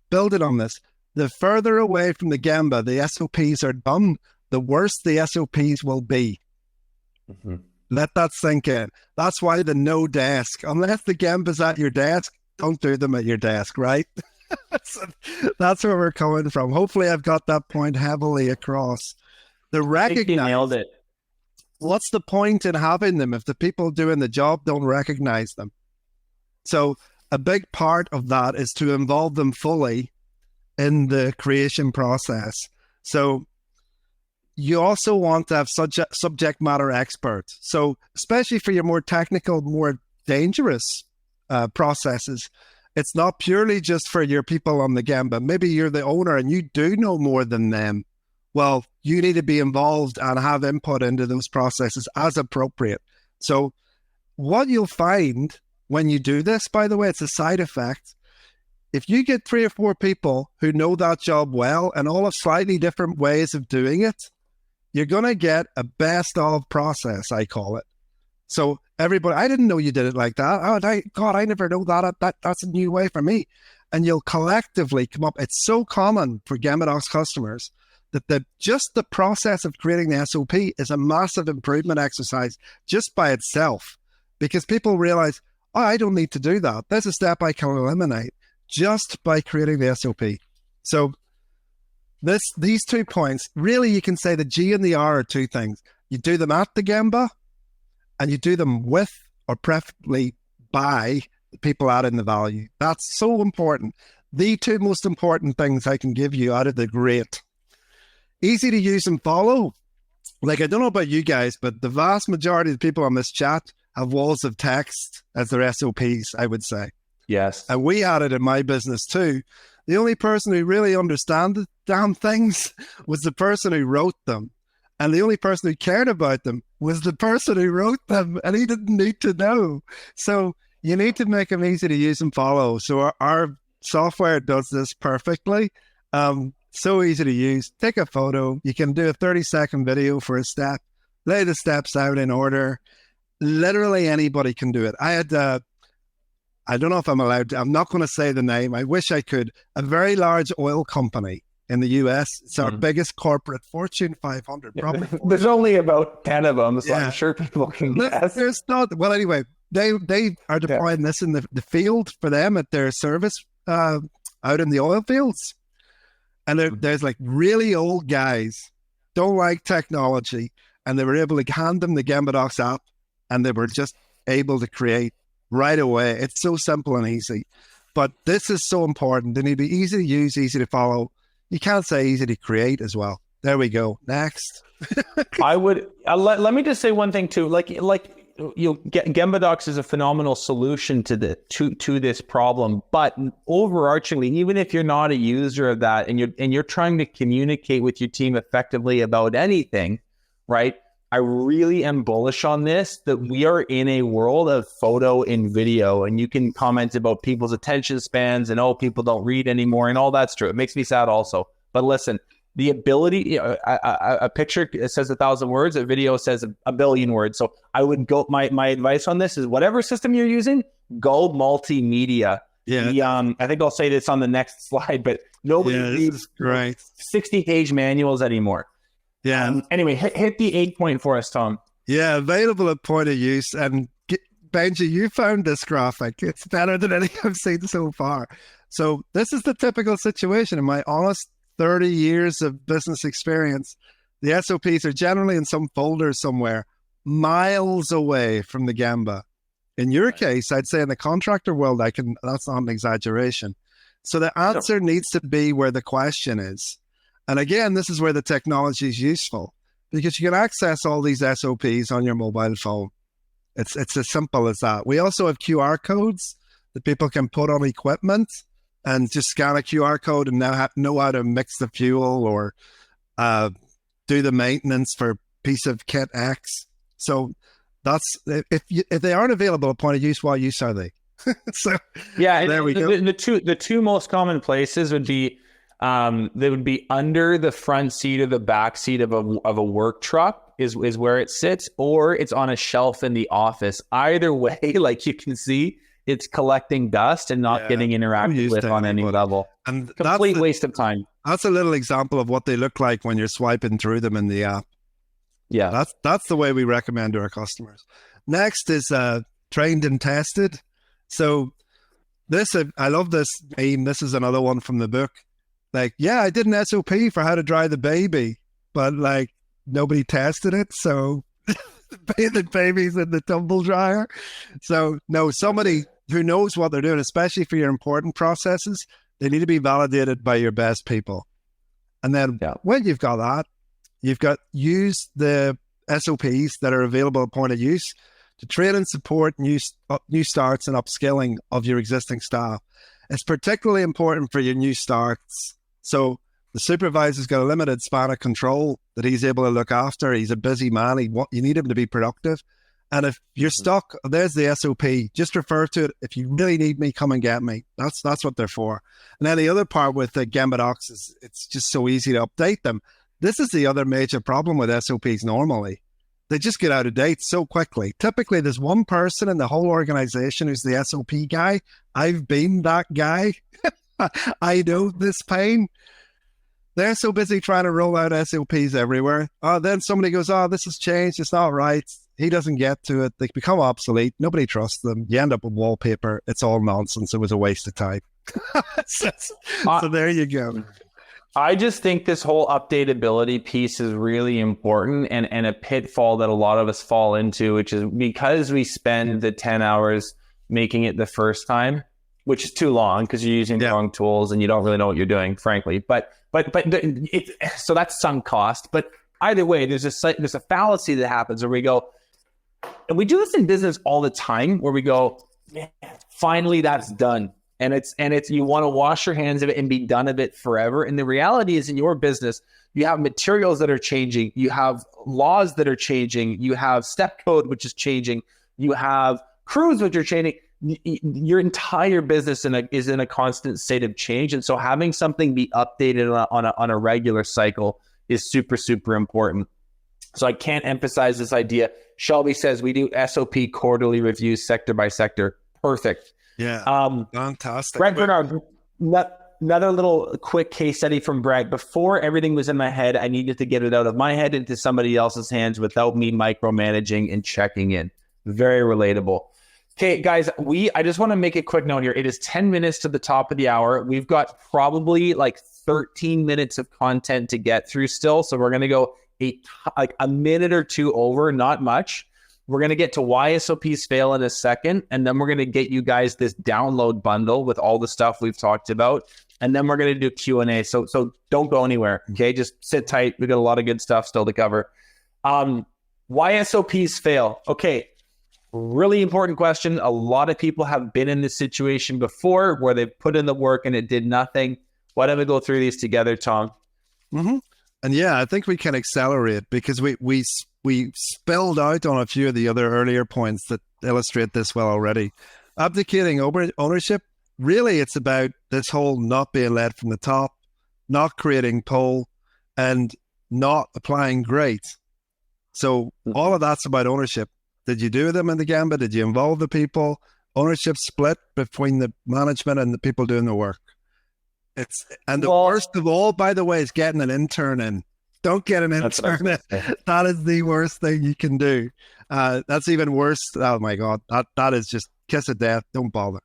building on this. The further away from the Gemba the SOPs are done, the worse the SOPs will be. Mm-hmm. Let that sink in. That's why the no desk, unless the Gemba's at your desk, don't do them at your desk, right? So that's where we're coming from. Hopefully I've got that point heavily across. The recognize, you nailed it. What's the point in having them if the people doing the job don't recognize them? So a big part of that is to involve them fully in the creation process. So you also want to have subject matter experts. So especially for your more technical, more dangerous processes, it's not purely just for your people on the Gemba. Maybe you're the owner and you do know more than them. Well, you need to be involved and have input into those processes as appropriate. So what you'll find when you do this, by the way, it's a side effect. If you get 3 or 4 people who know that job well and all have slightly different ways of doing it, you're going to get a best of process, I call it. So everybody, I didn't know you did it like that. Oh, I never know that. That's a new way for me. And you'll collectively come up. It's so common for Gemba Docs customers that just the process of creating the SOP is a massive improvement exercise just by itself, because people realize, oh, I don't need to do that. There's a step I can eliminate just by creating the SOP. So these 2 points, really you can say the G and the R are 2 things. You do them at the Gemba, and you do them with, or preferably by, the people adding the value. That's so important. The 2 most important things I can give you out of the great. Easy to use and follow. Like, I don't know about you guys, but the vast majority of the people on this chat have walls of text as their SOPs, I would say. Yes. And we had it in my business too. The only person who really understood the damn things was the person who wrote them. And the only person who cared about them was the person who wrote them, and he didn't need to know. So you need to make them easy to use and follow. So our software does this perfectly. So easy to use. Take a photo. You can do a 30-second video for a step. Lay the steps out in order. Literally anybody can do it. I had, I don't know if I'm allowed to, I'm not going to say the name. I wish I could. A very large oil company in the US. It's our biggest corporate, Fortune 500. Probably. There's only about 10 of them, so I'm sure people can guess. There's not. Well, anyway, they are deploying this in the field for them at their service out in the oil fields. And there's like really old guys, don't like technology, and they were able to hand them the Gemba Docs app, and they were just able to create right away. It's so simple and easy. But this is so important. They need to be easy to use, easy to follow. You can't say easy to create as well. There we go. Next. I would let me just say one thing too. Gemba Docs is a phenomenal solution to this problem. But overarchingly, even if you're not a user of that and you're trying to communicate with your team effectively about anything, right? I really am bullish on this, that we are in a world of photo and video, and you can comment about people's attention spans and, oh, people don't read anymore, and all that's true. It makes me sad also. But listen, the ability, a picture says 1,000 words, a video says a billion words. So I would go, my advice on this is whatever system you're using, go multimedia. Yeah. I think I'll say this on the next slide, but nobody reads 60-page manuals anymore. Yeah. Anyway, hit the 8 point for us, Tom. Yeah, available at point of use. And Benji, you found this graphic. It's better than any I've seen so far. So this is the typical situation. In my honest 30 years of business experience, the SOPs are generally in some folder somewhere, miles away from the Gemba. In your case, I'd say in the contractor world, that's not an exaggeration. So the answer needs to be where the question is. And again, this is where the technology is useful, because you can access all these SOPs on your mobile phone. It's as simple as that. We also have QR codes that people can put on equipment and just scan a QR code and now know how to mix the fuel or do the maintenance for piece of kit X. So that's, if they aren't available at point of use, what use are they? So yeah, there we go. The two most common places would be they would be under the front seat or the back seat of a work truck is where it sits, or it's on a shelf in the office. Either way, like you can see, it's collecting dust and not getting interacted with on any level. And complete waste of time. That's a little example of what they look like when you're swiping through them in the app. Yeah, that's the way we recommend to our customers. Next is trained and tested. So this, I love this meme. This is another one from the book. Like, yeah, I did an SOP for how to dry the baby, but like nobody tested it. So the baby's in the tumble dryer. So no, somebody who knows what they're doing, especially for your important processes, they need to be validated by your best people. And then when you've got that, use the SOPs that are available at point of use to train and support new starts and upskilling of your existing staff. It's particularly important for your new starts. So the supervisor's got a limited span of control that he's able to look after. He's a busy man. You need him to be productive. And if you're stuck, there's the SOP. Just refer to it. If you really need me, come and get me. That's what they're for. And then the other part with the Gemba docs is it's just so easy to update them. This is the other major problem with SOPs normally. They just get out of date so quickly. Typically, there's one person in the whole organization who's the SOP guy. I've been that guy. I know this pain. They're so busy trying to roll out SOPs everywhere. Then somebody goes, this has changed. It's not right. He doesn't get to it. They become obsolete. Nobody trusts them. You end up with wallpaper. It's all nonsense. It was a waste of time. So there you go. I just think this whole updatability piece is really important and a pitfall that a lot of us fall into, which is because we spend the 10 hours making it the first time, which is too long because you're using the wrong tools and you don't really know what you're doing, frankly. But so that's sunk cost. But either way, there's a fallacy that happens where we go, and we do this in business all the time, where we go, man, finally that's done. And it's you want to wash your hands of it and be done of it forever. And the reality is, in your business, you have materials that are changing, you have laws that are changing, you have step code which is changing, you have crews which are changing. Your entire business is in a constant state of change, and so having something be updated on a regular cycle is super, super important. So I can't emphasize this idea. Shelby says we do SOP quarterly reviews sector by sector. Perfect. Yeah, fantastic. Brett Bernard, another little quick case study from Brett. Before everything was in my head, I needed to get it out of my head into somebody else's hands without me micromanaging and checking in. Very relatable. Okay, guys, I just want to make a quick note here. It is 10 minutes to the top of the hour. We've got probably like 13 minutes of content to get through still. So we're going to go a minute or two over, not much. We're going to get to why SOPs fail in a second, and then we're going to get you guys this download bundle with all the stuff we've talked about, and then we're going to do Q&A. So don't go anywhere, okay? Just sit tight. We got a lot of good stuff still to cover. Why SOPs fail? Okay, really important question. A lot of people have been in this situation before where they put in the work and it did nothing. Why don't we go through these together, Tom? Mm-hmm. And yeah, I think we can accelerate because we we spilled out on a few of the other earlier points that illustrate this well already. Abdicating ownership, really it's about this whole not being led from the top, not creating pull, and not applying great. So all of that's about ownership. Did you do them in the Gamba? Did you involve the people? Ownership split between the management and the people doing the work. The worst of all, by the way, is getting an intern in. Don't get an intern in. That is the worst thing you can do. That's even worse. Oh my God, that is just kiss of death. Don't bother.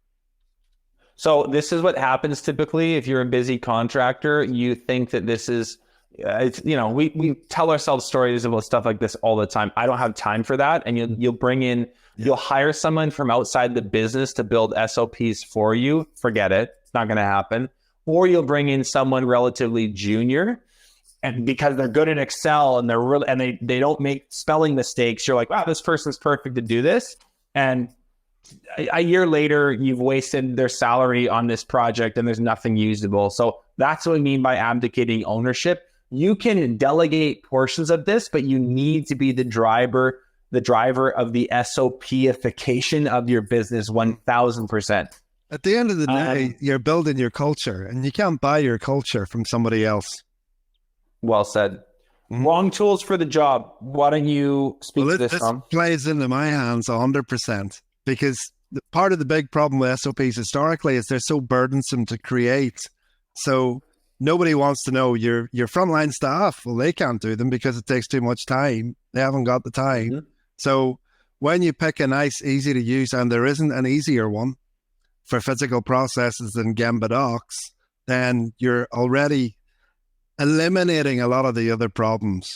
So this is what happens typically if you're a busy contractor. You think that this is, we tell ourselves stories about stuff like this all the time. I don't have time for that. And you'll hire someone from outside the business to build SOPs for you. Forget it. It's not going to happen. Or you'll bring in someone relatively junior, and because they're good at Excel and they don't make spelling mistakes, you're like, wow, this person's perfect to do this. And a year later, you've wasted their salary on this project and there's nothing usable. So that's what we mean by abdicating ownership. You can delegate portions of this, but you need to be the driver of the SOP-ification of your business 1000%. At the end of the day, you're building your culture, and you can't buy your culture from somebody else. Well said. Wrong tools for the job. Why don't you speak to this, Tom? This plays into my hands 100%, because part of the big problem with SOPs historically is they're so burdensome to create. So nobody wants to know your frontline staff. Well, they can't do them because it takes too much time. They haven't got the time. Mm-hmm. So when you pick a nice, easy to use, and there isn't an easier one for physical processes than Gamba docs, then you're already eliminating a lot of the other problems.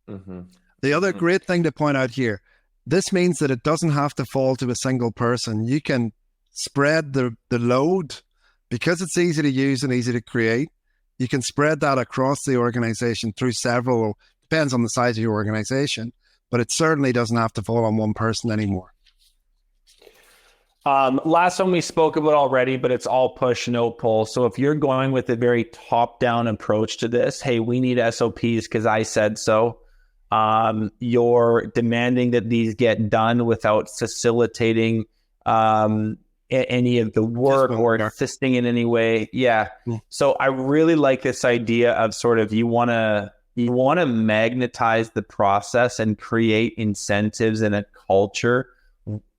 Mm-hmm. The other great thing to point out here, this means that it doesn't have to fall to a single person. You can spread the load because it's easy to use and easy to create. You can spread that across the organization through several, depends on the size of your organization, but it certainly doesn't have to fall on one person anymore. Last one we spoke about already, but it's all push, no pull. So if you're going with a very top-down approach to this, hey, we need SOPs because I said so. You're demanding that these get done without facilitating any of the work or assisting in any way. Yeah. So I really like this idea of sort of you want to magnetize the process and create incentives and a culture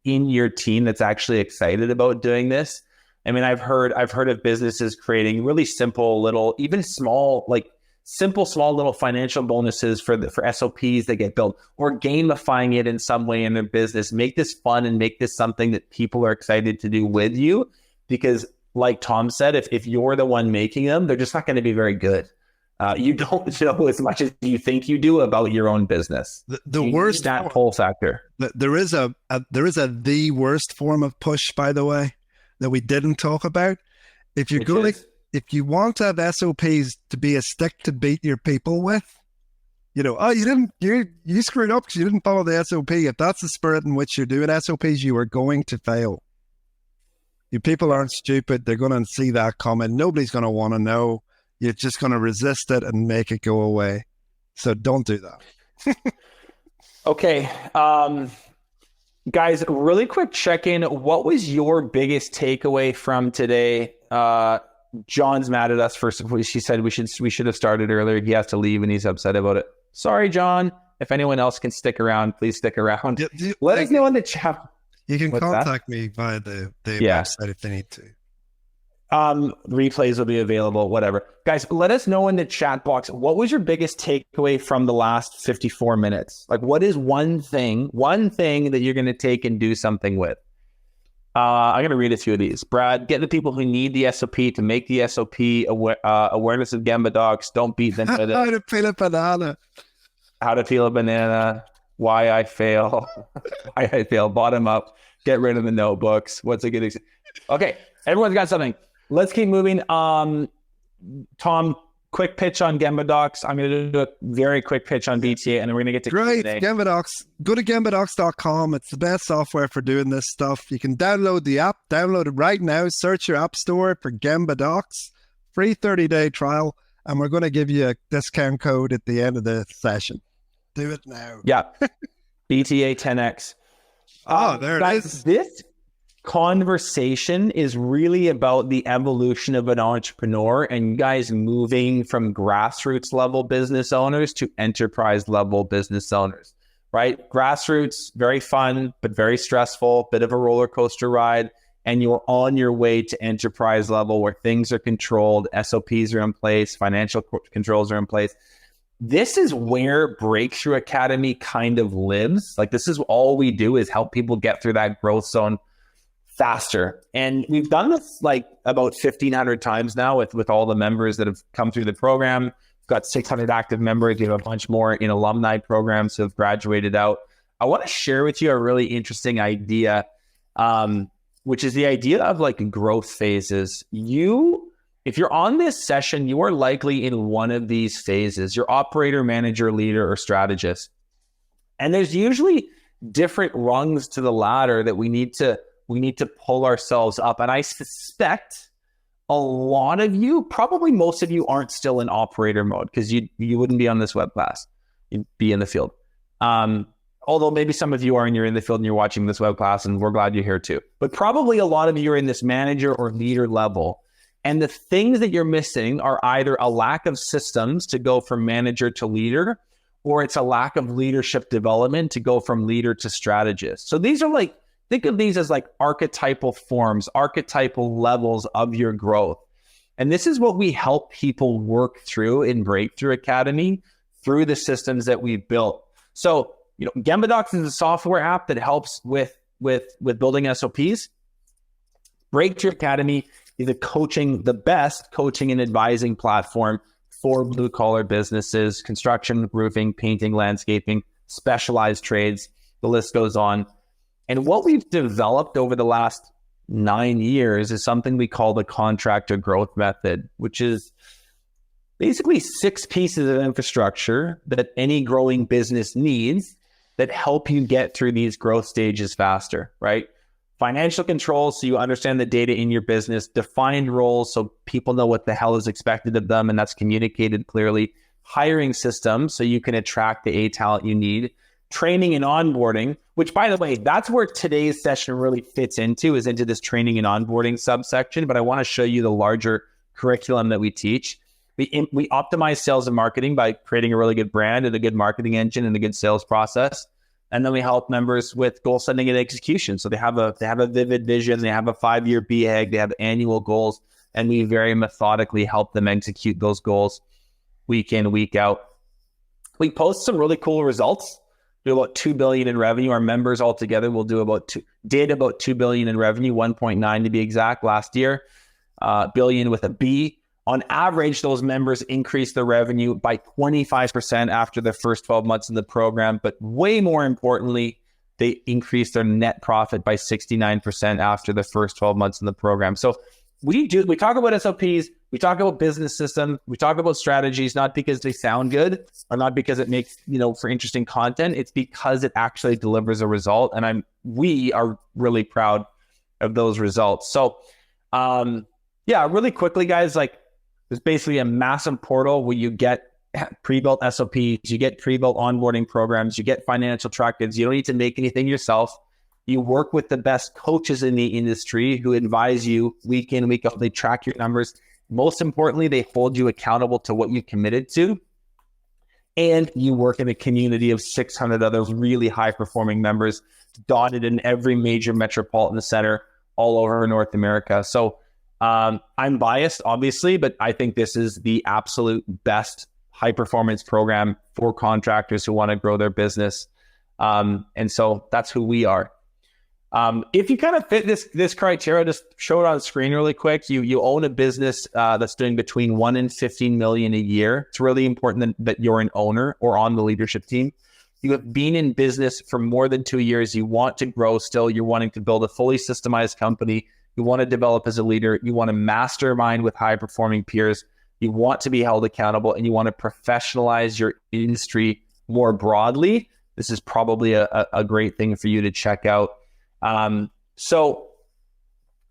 in your team that's actually excited about doing this. I mean, I've heard of businesses creating really simple little, even small little financial bonuses for SOPs that get built, or gamifying it in some way in their business. Make this fun and make this something that people are excited to do with you. Because like Tom said, if you're the one making them, they're just not going to be very good. You don't know as much as you think you do about your own business. The worst that pull factor. There is the worst form of push, by the way, that we didn't talk about. If you want to have SOPs to be a stick to beat your people with, you screwed up because you didn't follow the SOP. If that's the spirit in which you're doing SOPs, you are going to fail. Your people aren't stupid. They're going to see that coming. Nobody's going to want to know. You're just going to resist it and make it go away. So don't do that. Okay. Guys, really quick check-in. What was your biggest takeaway from today? John's mad at us she said we should have started earlier. He has to leave and he's upset about it. Sorry, John. If anyone else can stick around, please stick around. Let us know in the chat. You can contact me via the website if they need to. Replays will be available, whatever. Guys, let us know in the chat box, what was your biggest takeaway from the last 54 minutes? Like, what is one thing that you're going to take and do something with? I'm going to read a few of these. Brad, get the people who need the SOP to make the SOP awareness of Gamba docs. Don't beat them with it. How to peel a banana. How to peel a banana. Why I fail. Why I fail. Bottom up. Get rid of the notebooks. What's a good example? Okay, everyone's got something. Let's keep moving. Tom, quick pitch on Gamba docs. I'm going to do a very quick pitch on BTA, and then we're going to get to Great, Q&A. Gamba docs. Go to gambadocs.com. It's the best software for doing this stuff. You can download the app. Download it right now. Search your app store for Gamba docs. Free 30-day trial, and we're going to give you a discount code at the end of the session. Do it now. Yeah. BTA 10X. Oh, there it is. This conversation is really about the evolution of an entrepreneur and you guys moving from grassroots level business owners to enterprise level business owners, right? Grassroots, very fun, but very stressful, bit of a roller coaster ride. And you're on your way to enterprise level where things are controlled, SOPs are in place, financial controls are in place. This is where Breakthrough Academy kind of lives. Like this is all we do is help people get through that growth zone faster. And we've done this like about 1,500 times now with all the members that have come through the program. We've got 600 active members. We have a bunch more in alumni programs who have graduated out. I want to share with you a really interesting idea, which is the idea of like growth phases. If you're on this session, you are likely in one of these phases. You're operator, manager, leader, or strategist. And there's usually different rungs to the ladder that we need to pull ourselves up. And I suspect a lot of you, probably most of you, aren't still in operator mode because you wouldn't be on this web class. You'd be in the field. Although maybe some of you are and you're in the field and you're watching this web class and we're glad you're here too. But probably a lot of you are in this manager or leader level. And the things that you're missing are either a lack of systems to go from manager to leader, or it's a lack of leadership development to go from leader to strategist. So these are like, think of these as like archetypal forms, archetypal levels of your growth. And this is what we help people work through in Breakthrough Academy through the systems that we've built. So, Gembadocs is a software app that helps with building SOPs. Breakthrough Academy is the best coaching and advising platform for blue collar businesses, construction, roofing, painting, landscaping, specialized trades. The list goes on. And what we've developed over the last 9 years is something we call the Contractor growth method, which is basically 6 pieces of infrastructure that any growing business needs that help you get through these growth stages faster, right? Financial controls, so you understand the data in your business. Defined roles, so people know what the hell is expected of them, and that's communicated clearly. Hiring systems, so you can attract the A talent you need. Training and onboarding, which, by the way, that's where today's session really fits into this training and onboarding subsection. But I want to show you the larger curriculum that we teach. We optimize sales and marketing by creating a really good brand and a good marketing engine and a good sales process. And then we help members with goal setting and execution. So they have a vivid vision, they have a 5-year BHAG, they have annual goals, and we very methodically help them execute those goals week in, week out. We post some really cool results. We do about $2 billion in revenue. Our members altogether will do about $2 billion in revenue, 1.9 to be exact last year, billion with a B. On average, those members increase their revenue by 25% after the first 12 months in the program. But way more importantly, they increase their net profit by 69% after the first 12 months in the program. So we talk about SOPs, we talk about business systems, we talk about strategies, not because they sound good or not because it makes, for interesting content. It's because it actually delivers a result. And we are really proud of those results. So, really quickly, guys, there's basically a massive portal where you get pre-built SOPs, you get pre-built onboarding programs, you get financial trackers. You don't need to make anything yourself. You work with the best coaches in the industry who advise you week in, week out. They track your numbers. Most importantly, they hold you accountable to what you committed to. And you work in a community of 600 other really high-performing members dotted in every major metropolitan center all over North America. So, I'm biased, obviously, but I think this is the absolute best high performance program for contractors who want to grow their business. And so that's who we are. If you kind of fit this criteria, just show it on screen really quick. You own a business that's doing between 1 and 15 million a year. It's really important that you're an owner or on the leadership team. You have been in business for more than 2 years. You want to grow still. You're wanting to build a fully systemized company. You want to develop as a leader. You want to mastermind with high-performing peers. You want to be held accountable, and you want to professionalize your industry more broadly. This is probably a great thing for you to check out. So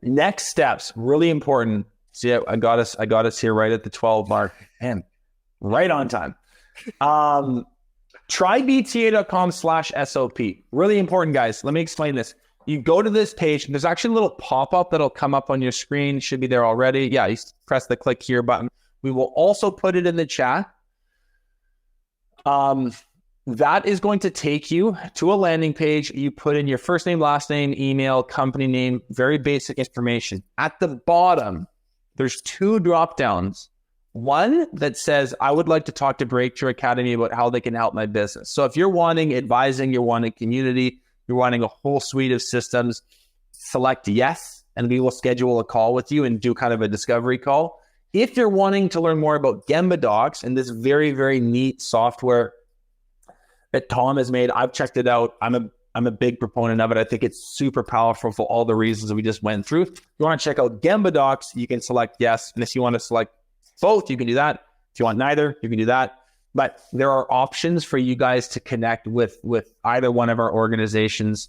next steps, really important. See, I got us here right at the 12 mark, and right on time. Try bta.com/SOP. Really important, guys. Let me explain this. You go to this page, and there's actually a little pop-up that'll come up on your screen. Should be there already. Yeah, you press the click here button. We will also put it in the chat. That is going to take you to a landing page. You put in your first name, last name, email, company name, very basic information. At the bottom, there's 2 drop-downs. One that says, I would like to talk to Breakthrough Academy about how they can help my business. So if you're wanting advising, you're wanting community, you're wanting a whole suite of systems, select yes, and we will schedule a call with you and do kind of a discovery call. If you're wanting to learn more about Gemba Docs and this very, very neat software that Tom has made, I've checked it out. I'm a big proponent of it. I think it's super powerful for all the reasons that we just went through. If you want to check out Gemba Docs, you can select yes. And if you want to select both, you can do that. If you want neither, you can do that. But there are options for you guys to connect with either one of our organizations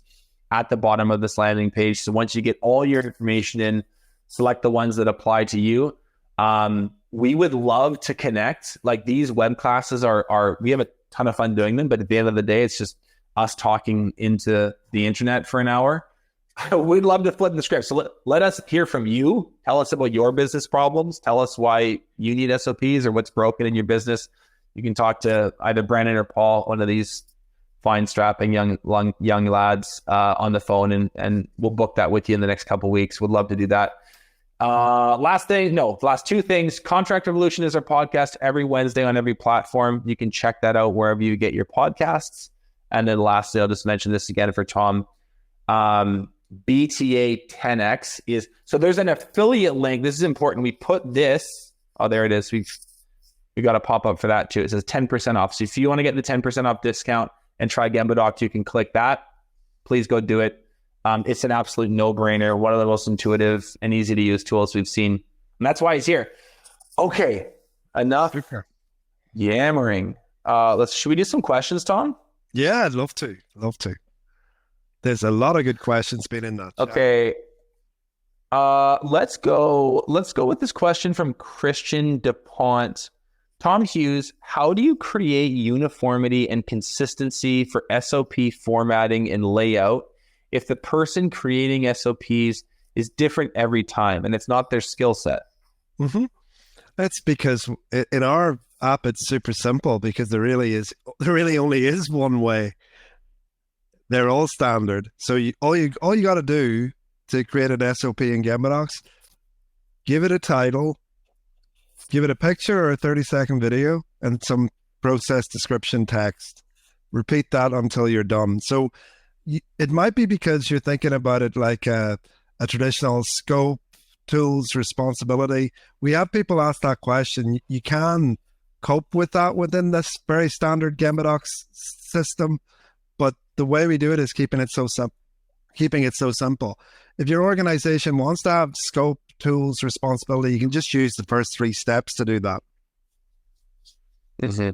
at the bottom of this landing page. So once you get all your information in, select the ones that apply to you. We would love to connect. Like, these web classes are we have a ton of fun doing them, but at the end of the day, it's just us talking into the internet for an hour. We'd love to flip the script. So let us hear from you. Tell us about your business problems. Tell us why you need SOPs or what's broken in your business. You can talk to either Brandon or Paul, one of these fine, strapping young lads on the phone, and we'll book that with you in the next couple of weeks. We'd love to do that. Last 2 things. Contract Revolution is our podcast every Wednesday on every platform. You can check that out wherever you get your podcasts. And then lastly, I'll just mention this again for Tom. BTA 10X is, so there's an affiliate link. This is important. We put this, oh, there it is. We got a pop-up for that too. It says 10% off. So if you want to get the 10% off discount and try Gemba Docs, you can click that. Please go do it. It's an absolute no-brainer. One of the most intuitive and easy to use tools we've seen. And that's why he's here. Okay, enough yammering. Should we do some questions, Tom? Yeah, I'd love to. There's a lot of good questions been in that. Okay. Let's go with this question from Christian DuPont. Tom Hughes, how do you create uniformity and consistency for SOP formatting and layout if the person creating SOPs is different every time and it's not their skill set? Mm-hmm. That's because in our app, it's super simple, because there really only is one way. They're all standard. So all you got to do to create an SOP in Gemba Docs, give it a title, give it a picture or a 30-second video, and some process description text. Repeat that until you're done. So it might be because you're thinking about it like a traditional scope, tools, responsibility. We have people ask that question. You can cope with that within this very standard Gemba Docs system, but the way we do it is keeping it so simple. If your organization wants to have scope, tools, responsibility, you can just use the first 3 steps to do that. Mm-hmm.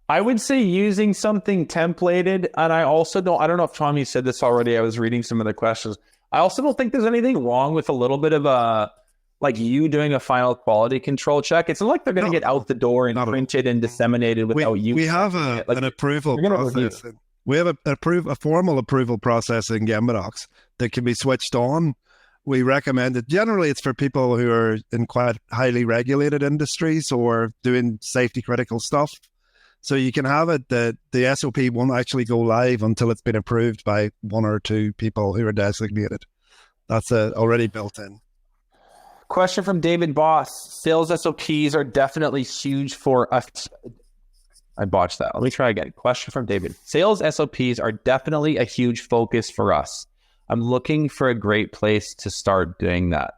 I would say using something templated, and I don't know if Tommy said this already. I was reading some of the questions. I also don't think there's anything wrong with a little bit of like you doing a final quality control check. It's not like they're going to get out the door and printed and disseminated without you. We have an approval process. We have a formal approval process in Gemba Docs that can be switched on. We recommend it. Generally, it's for people who are in quite highly regulated industries or doing safety critical stuff. So you can have it that the SOP won't actually go live until it's been approved by 1 or 2 people who are designated. That's already built in. Question from David Boss. Sales SOPs are definitely huge for us. I botched that. Let me try again. Question from David. Sales SOPs are definitely a huge focus for us. I'm looking for a great place to start doing that.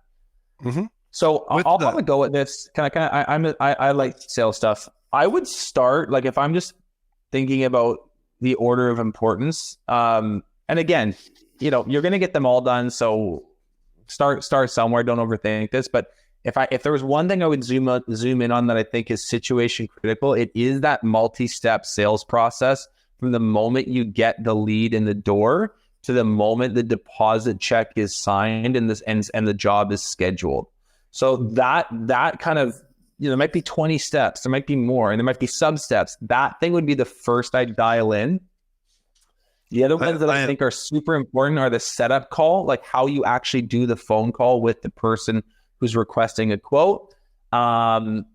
Mm-hmm. So I'll probably go with this. I like sales stuff. I would start, like, if I'm just thinking about the order of importance. And again, you're going to get them all done. So start somewhere. Don't overthink this. But if there was one thing I would zoom in on that I think is situation critical, it is that multi-step sales process from the moment you get the lead in the door to the moment the deposit check is signed and the job is scheduled. So that kind of there might be 20 steps, there might be more, and there might be sub steps. That thing would be the first I'd dial in. The other ones that I think are super important are the setup call, like how you actually do the phone call with the person who's requesting a quote. And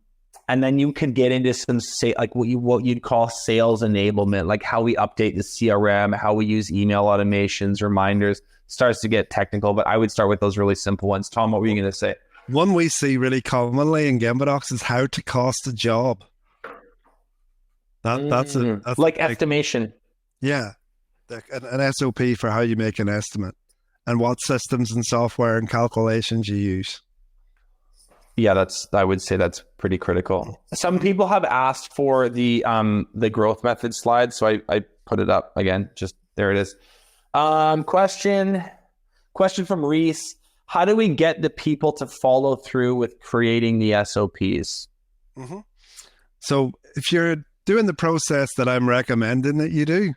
then you could get into some like what you'd call sales enablement, like how we update the CRM, how we use email automations, reminders. Starts to get technical, but I would start with those really simple ones. Tom, what were you going to say? One we see really commonly in Gembadocs is how to cost a job. That's like estimation. Yeah, an SOP for how you make an estimate and what systems and software and calculations you use. Yeah, I would say that's pretty critical. Some people have asked for the growth method slide, so I put it up again. Just there it is. Question from Reese. How do we get the people to follow through with creating the SOPs? Mm-hmm. So if you're doing the process that I'm recommending that you do,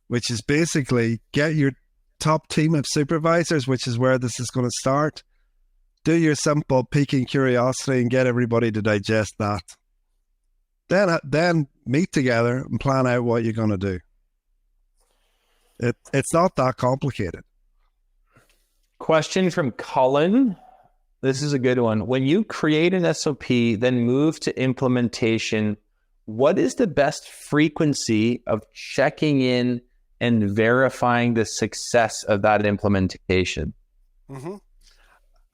which is basically get your top team of supervisors, which is where this is going to start, do your simple piquing curiosity and get everybody to digest that. Then meet together and plan out what you're going to do. It's not that complicated. Question from Cullen. This is a good one. When you create an SOP, then move to implementation, what is the best frequency of checking in and verifying the success of that implementation? Mm-hmm.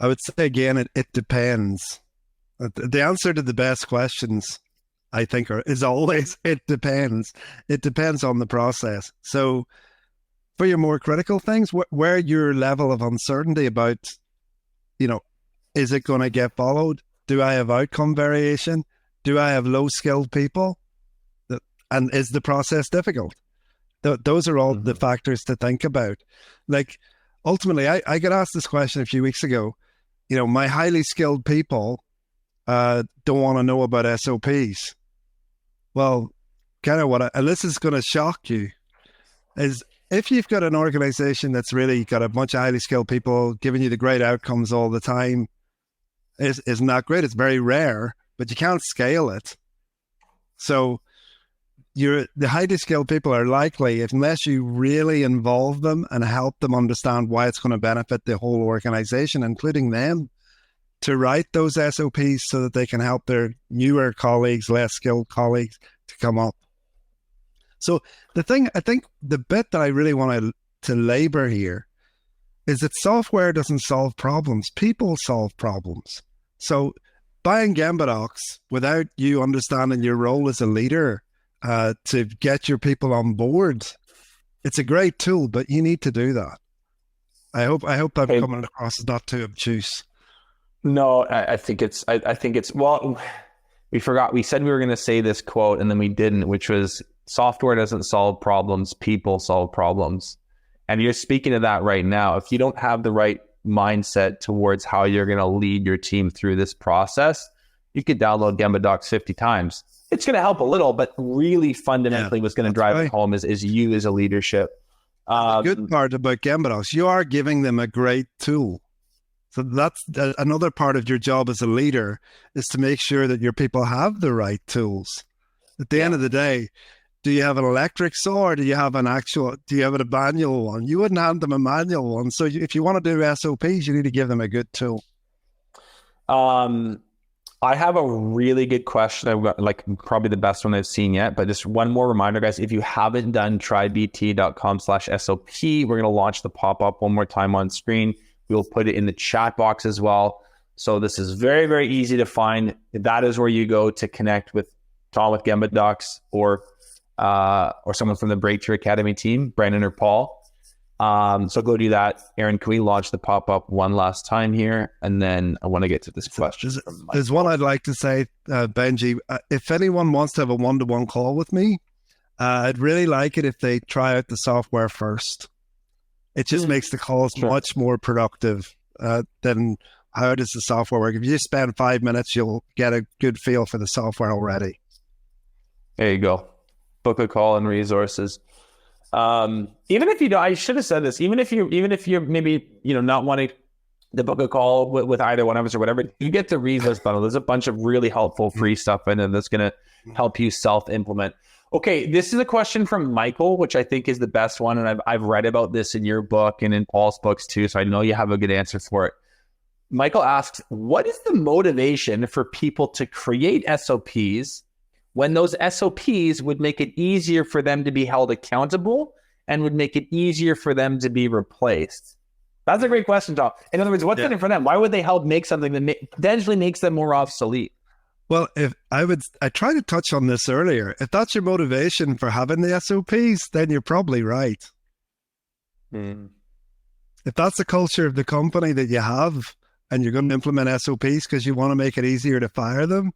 I would say, again, it depends. The answer to the best questions, I think, is always, it depends. It depends on the process. So for your more critical things, where your level of uncertainty about, is it going to get followed? Do I have outcome variation? Do I have low-skilled people? And is the process difficult? Those are all the factors to think about. Like, ultimately, I got asked this question a few weeks ago. My highly skilled people don't want to know about SOPs. Well, kind of and this is going to shock you, is if you've got an organization that's really got a bunch of highly skilled people giving you the great outcomes all the time, isn't that great? It's very rare, but you can't scale it. So the highly skilled people are likely, unless you really involve them and help them understand why it's going to benefit the whole organization, including them, to write those SOPs so that they can help their newer colleagues, less skilled colleagues to come up. So I think the bit that I really want to labor here is that software doesn't solve problems. People solve problems. So buying Gembadocs without you understanding your role as a leader to get your people on board, it's a great tool, but you need to do that. I hope I'm coming across as not too obtuse. No, I think it's well, we forgot. We said we were going to say this quote and then we didn't, which was, software doesn't solve problems, people solve problems. And you're speaking to that right now. If you don't have the right mindset towards how you're going to lead your team through this process, you could download Gembadocs 50 times. It's going to help a little, but really fundamentally what's going to drive it home is you as a leadership. The good part about Gembadocs, you are giving them a great tool. So that's another part of your job as a leader, is to make sure that your people have the right tools. At the end of the day, do you have an electric saw or do you have a manual one? You wouldn't hand them a manual one. So if you want to do SOPs, you need to give them a good tool. I have a really good question. I've got probably the best one I've seen yet, but just one more reminder, guys. If you haven't done trybt.com/SOP, we're going to launch the pop-up one more time on screen. We'll put it in the chat box as well. So this is very, very easy to find. That is where you go to connect with Tom with Gembadocs or someone from the Breakthrough Academy team, Brandon or Paul. So go do that. Aaron, can we launch the pop-up one last time here? And then I want to get to this question. There's one I'd like to say, Benji. If anyone wants to have a one-to-one call with me, I'd really like it if they try out the software first. It just makes the calls much more productive than how does the software work. If you just spend 5 minutes, you'll get a good feel for the software already. There you go. Book a call and resources. Even if you don't, I should have said this. Even if you're maybe not wanting the book a call with either one of us or whatever, you get to read this bundle. There's a bunch of really helpful free stuff in it that's going to help you self-implement. Okay, this is a question from Michael, which I think is the best one. And I've read about this in your book and in Paul's books too. So I know you have a good answer for it. Michael asks, what is the motivation for people to create SOPs when those SOPs would make it easier for them to be held accountable and would make it easier for them to be replaced? That's a great question, Tom. In other words, what's in it for them? Why would they help make something that potentially makes them more obsolete? Well, I tried to touch on this earlier. If that's your motivation for having the SOPs, then you're probably right. If that's the culture of the company that you have and you're going to implement SOPs because you want to make it easier to fire them,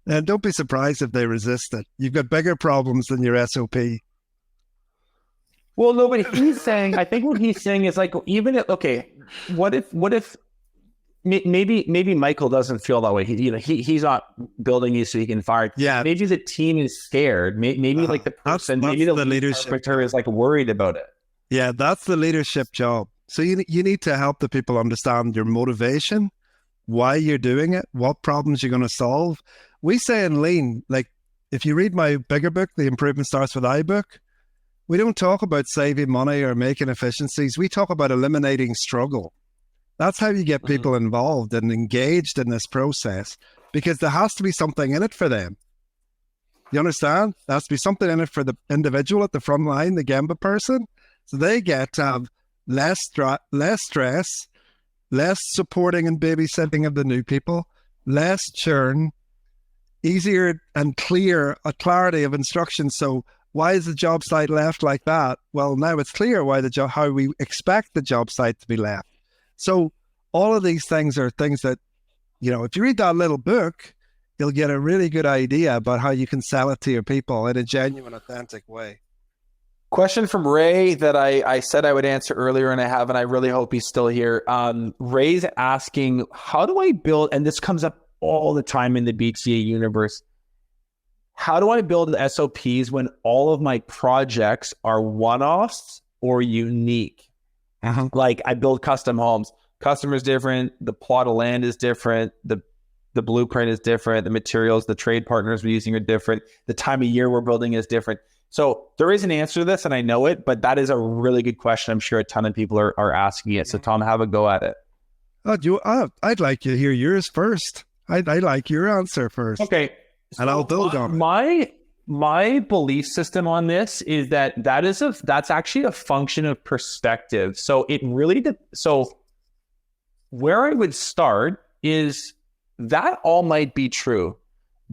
then don't be surprised if they resist it. You've got bigger problems than your SOP. Well, no, but he's saying, I think what he's saying is like, even if, okay, what if maybe Michael doesn't feel that way. He's not building you so he can fire. Yeah. Maybe the team is scared. Maybe like the person, maybe the leadership is like worried about it. Yeah, that's the leadership job. So you need to help the people understand your motivation, why you're doing it, what problems you're going to solve. We say in Lean, like if you read my bigger book, The Improvement Starts with I book, we don't talk about saving money or making efficiencies. We talk about eliminating struggle. That's how you get people involved and engaged in this process, because there has to be something in it for them. You understand? There has to be something in it for the individual at the front line, the Gemba person. So they get to have less stress, less supporting and babysitting of the new people, less churn, easier and a clarity of instructions. So why is the job site left like that? Well, now it's clear how we expect the job site to be left. So all of these things are things that, if you read that little book, you'll get a really good idea about how you can sell it to your people in a genuine, authentic way. Question from Ray that I said I would answer earlier and I have, and I really hope he's still here. Ray's asking, how do I build, and this comes up all the time in the BCA universe, how do I build SOPs when all of my projects are one-offs or unique? Like I build custom homes. Customer's different. The plot of land is different. The blueprint is different. The materials, the trade partners we're using are different. The time of year we're building is different. So there is an answer to this, and I know it, but that is a really good question. I'm sure a ton of people are asking it. So Tom, have a go at it. I'd like you to hear yours first. I like your answer first. Okay. So and I'll build on it. My belief system on this is that's actually a function of perspective. So it really so where I would start is that all might be true,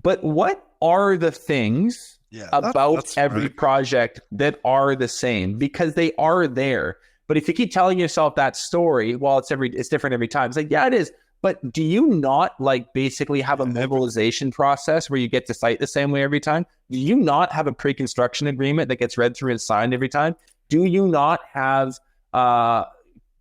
but what are the things about every project that are the same? Because they are there. But if you keep telling yourself that story, well, it's different every time. It's like, yeah, it is. But do you not basically have a mobilization process where you get to site the same way every time? Do you not have a pre-construction agreement that gets read through and signed every time? Do you not have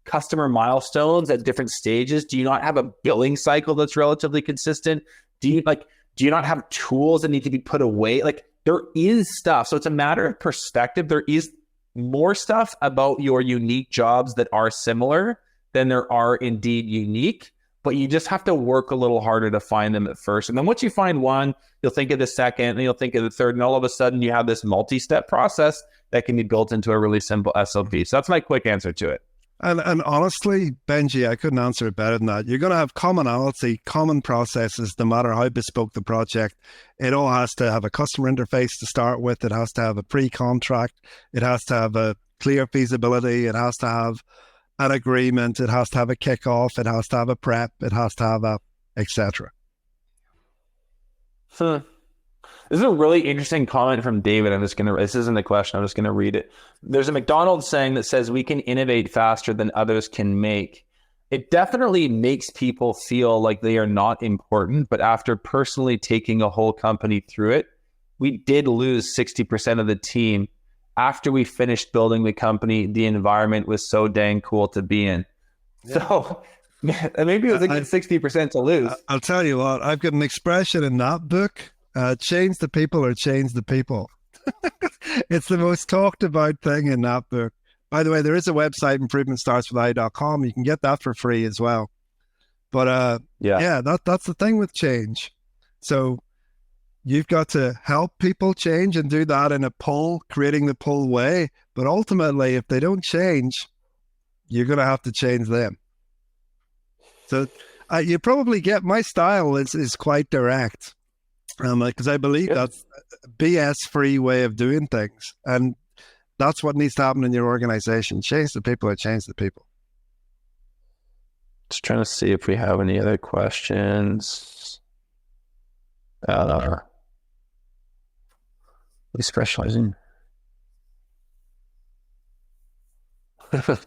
customer milestones at different stages? Do you not have a billing cycle that's relatively consistent? Do you not have tools that need to be put away? There is stuff. So it's a matter of perspective. There is more stuff about your unique jobs that are similar than there are indeed unique. But you just have to work a little harder to find them at first. And then once you find one, you'll think of the second, and you'll think of the third, and all of a sudden you have this multi-step process that can be built into a really simple SOP. So that's my quick answer to it. And honestly, Benji, I couldn't answer it better than that. You're going to have commonality, common processes, no matter how bespoke the project. It all has to have a customer interface to start with. It has to have a pre-contract. It has to have a clear feasibility. It has to have an agreement. It has to have a kickoff. It has to have a prep. It has to have a etc. This is a really interesting comment from David. This isn't a question. I'm just going to read it. There's a McDonald's saying that says we can innovate faster than others can make. It definitely makes people feel like they are not important, but after personally taking a whole company through it, we did lose 60% of the team. After we finished building the company, the environment was so dang cool to be in. Yeah. So maybe it was a good 60% to lose. I'll tell you what, I've got an expression in that book, change the people or change the people. It's the most talked about thing in that book. By the way, there is a website, improvementstartswithI.com. You can get that for free as well. But Yeah. that's the thing with change. So you've got to help people change and do that in a creating the pull way. But ultimately, if they don't change, you're going to have to change them. So you probably get my style is quite direct, because I believe that's a BS-free way of doing things, and that's what needs to happen in your organization. Change the people or change the people. Just trying to see if we have any other questions. We specialize in. I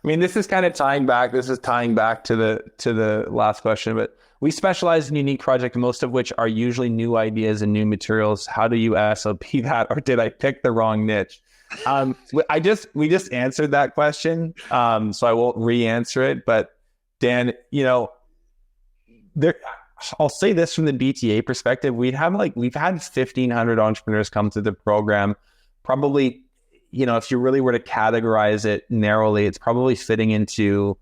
mean, this is kind of tying back. This is tying back to the last question, but we specialize in unique projects, most of which are usually new ideas and new materials. How do you SOP that, or did I pick the wrong niche? We just answered that question, so I won't re-answer it. But Dan, I'll say this from the BTA perspective: we've had 1,500 entrepreneurs come through the program. Probably, if you really were to categorize it narrowly, it's probably fitting into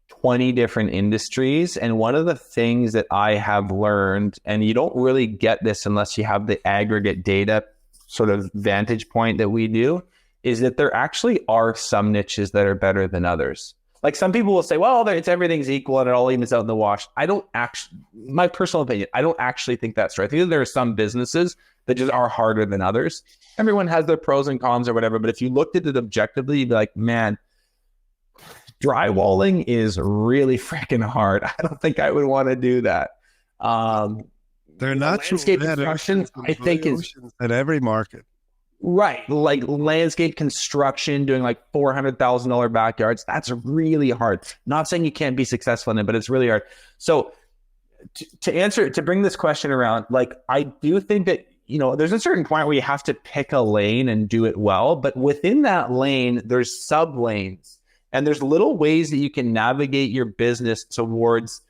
20 different industries. And one of the things that I have learned, and you don't really get this unless you have the aggregate data sort of vantage point that we do, is that there actually are some niches that are better than others. Like some people will say, well, everything's equal and it all evens out in the wash. My personal opinion, I don't actually think that's right. I think there are some businesses that just are harder than others. Everyone has their pros and cons or whatever, but if you looked at it objectively, you'd be like, man, drywalling is really freaking hard. I don't think I would want to do that. They're not landscape construction, I think, is at every market. Right. Like landscape construction, doing like $400,000 backyards. That's really hard. Not saying you can't be successful in it, but it's really hard. So to bring this question around, like, I do think that, there's a certain point where you have to pick a lane and do it well, but within that lane, there's sub lanes and there's little ways that you can navigate your business towards.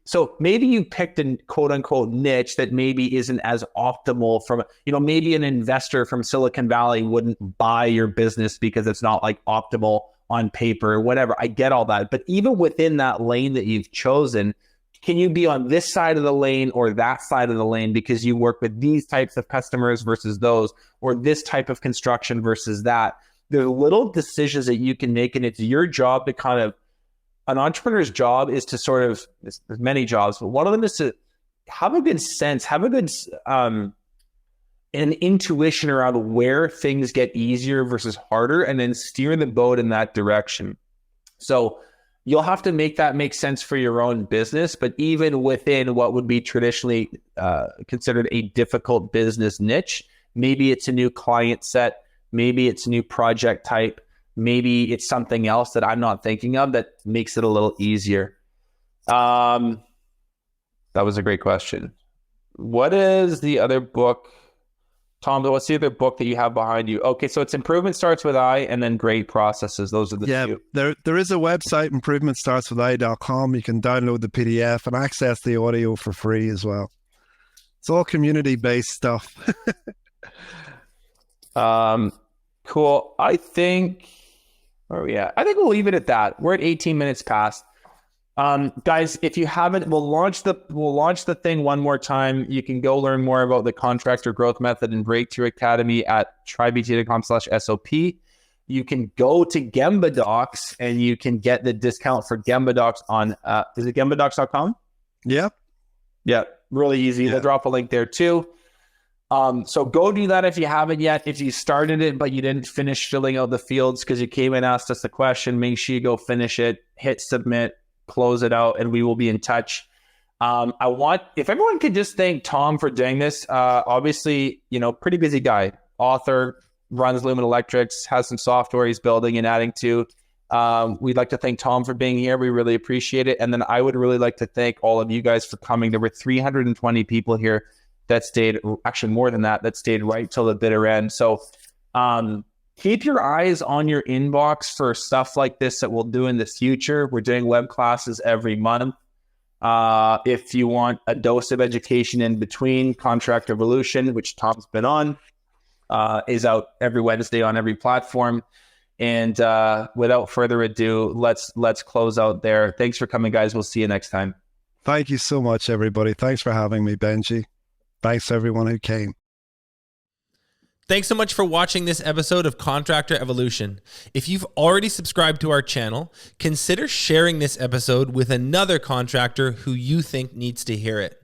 So maybe you picked a quote unquote niche that maybe isn't as optimal from, maybe an investor from Silicon Valley wouldn't buy your business because it's not like optimal on paper or whatever. I get all that. But even within that lane that you've chosen, can you be on this side of the lane or that side of the lane because you work with these types of customers versus those, or this type of construction versus that? There are little decisions that you can make, and it's your job to kind of, an entrepreneur's job is to sort of, there's many jobs, but one of them is to have a good sense, have a good an intuition around where things get easier versus harder, and then steer the boat in that direction. So you'll have to make that make sense for your own business, but even within what would be traditionally considered a difficult business niche, maybe it's a new client set, maybe it's a new project type, maybe it's something else that I'm not thinking of that makes it a little easier. That was a great question. What is the other book? Tom, what's the other book that you have behind you? Okay, so it's Improvement Starts With I and then Great Processes. Those are the two. There is a website, improvementstartswithI.com. You can download the PDF and access the audio for free as well. It's all community-based stuff. Cool. I think, where are we at? I think we'll leave it at that. We're at 18 minutes past. Guys, if you haven't, we'll launch the thing one more time. You can go learn more about the Contractor Growth Method and Breakthrough Academy at trybta.com/SOP. You can go to Gemba Docs and you can get the discount for Gemba Docs on, is it gembadocs.com? Yep. Yeah, really easy. Yeah. They'll drop a link there too. So go do that if you haven't yet. If you started it, but you didn't finish filling out the fields because you came and asked us a question, make sure you go finish it, hit submit, close it out, and we will be in touch. If everyone could just thank Tom for doing this. Obviously, pretty busy guy, author, runs Lumen Electrics, has some software he's building and adding to. We'd like to thank Tom for being here. We really appreciate it. And then I would really like to thank all of you guys for coming. There were 320 people here that stayed, actually more than that stayed right till the bitter end. So keep your eyes on your inbox for stuff like this that we'll do in the future. We're doing web classes every month. If you want a dose of education in between, Contract Evolution, which Tom's been on, is out every Wednesday on every platform. And without further ado, let's close out there. Thanks for coming, guys. We'll see you next time. Thank you so much, everybody. Thanks for having me, Benji. Thanks to everyone who came. Thanks so much for watching this episode of Contractor Evolution. If you've already subscribed to our channel, consider sharing this episode with another contractor who you think needs to hear it.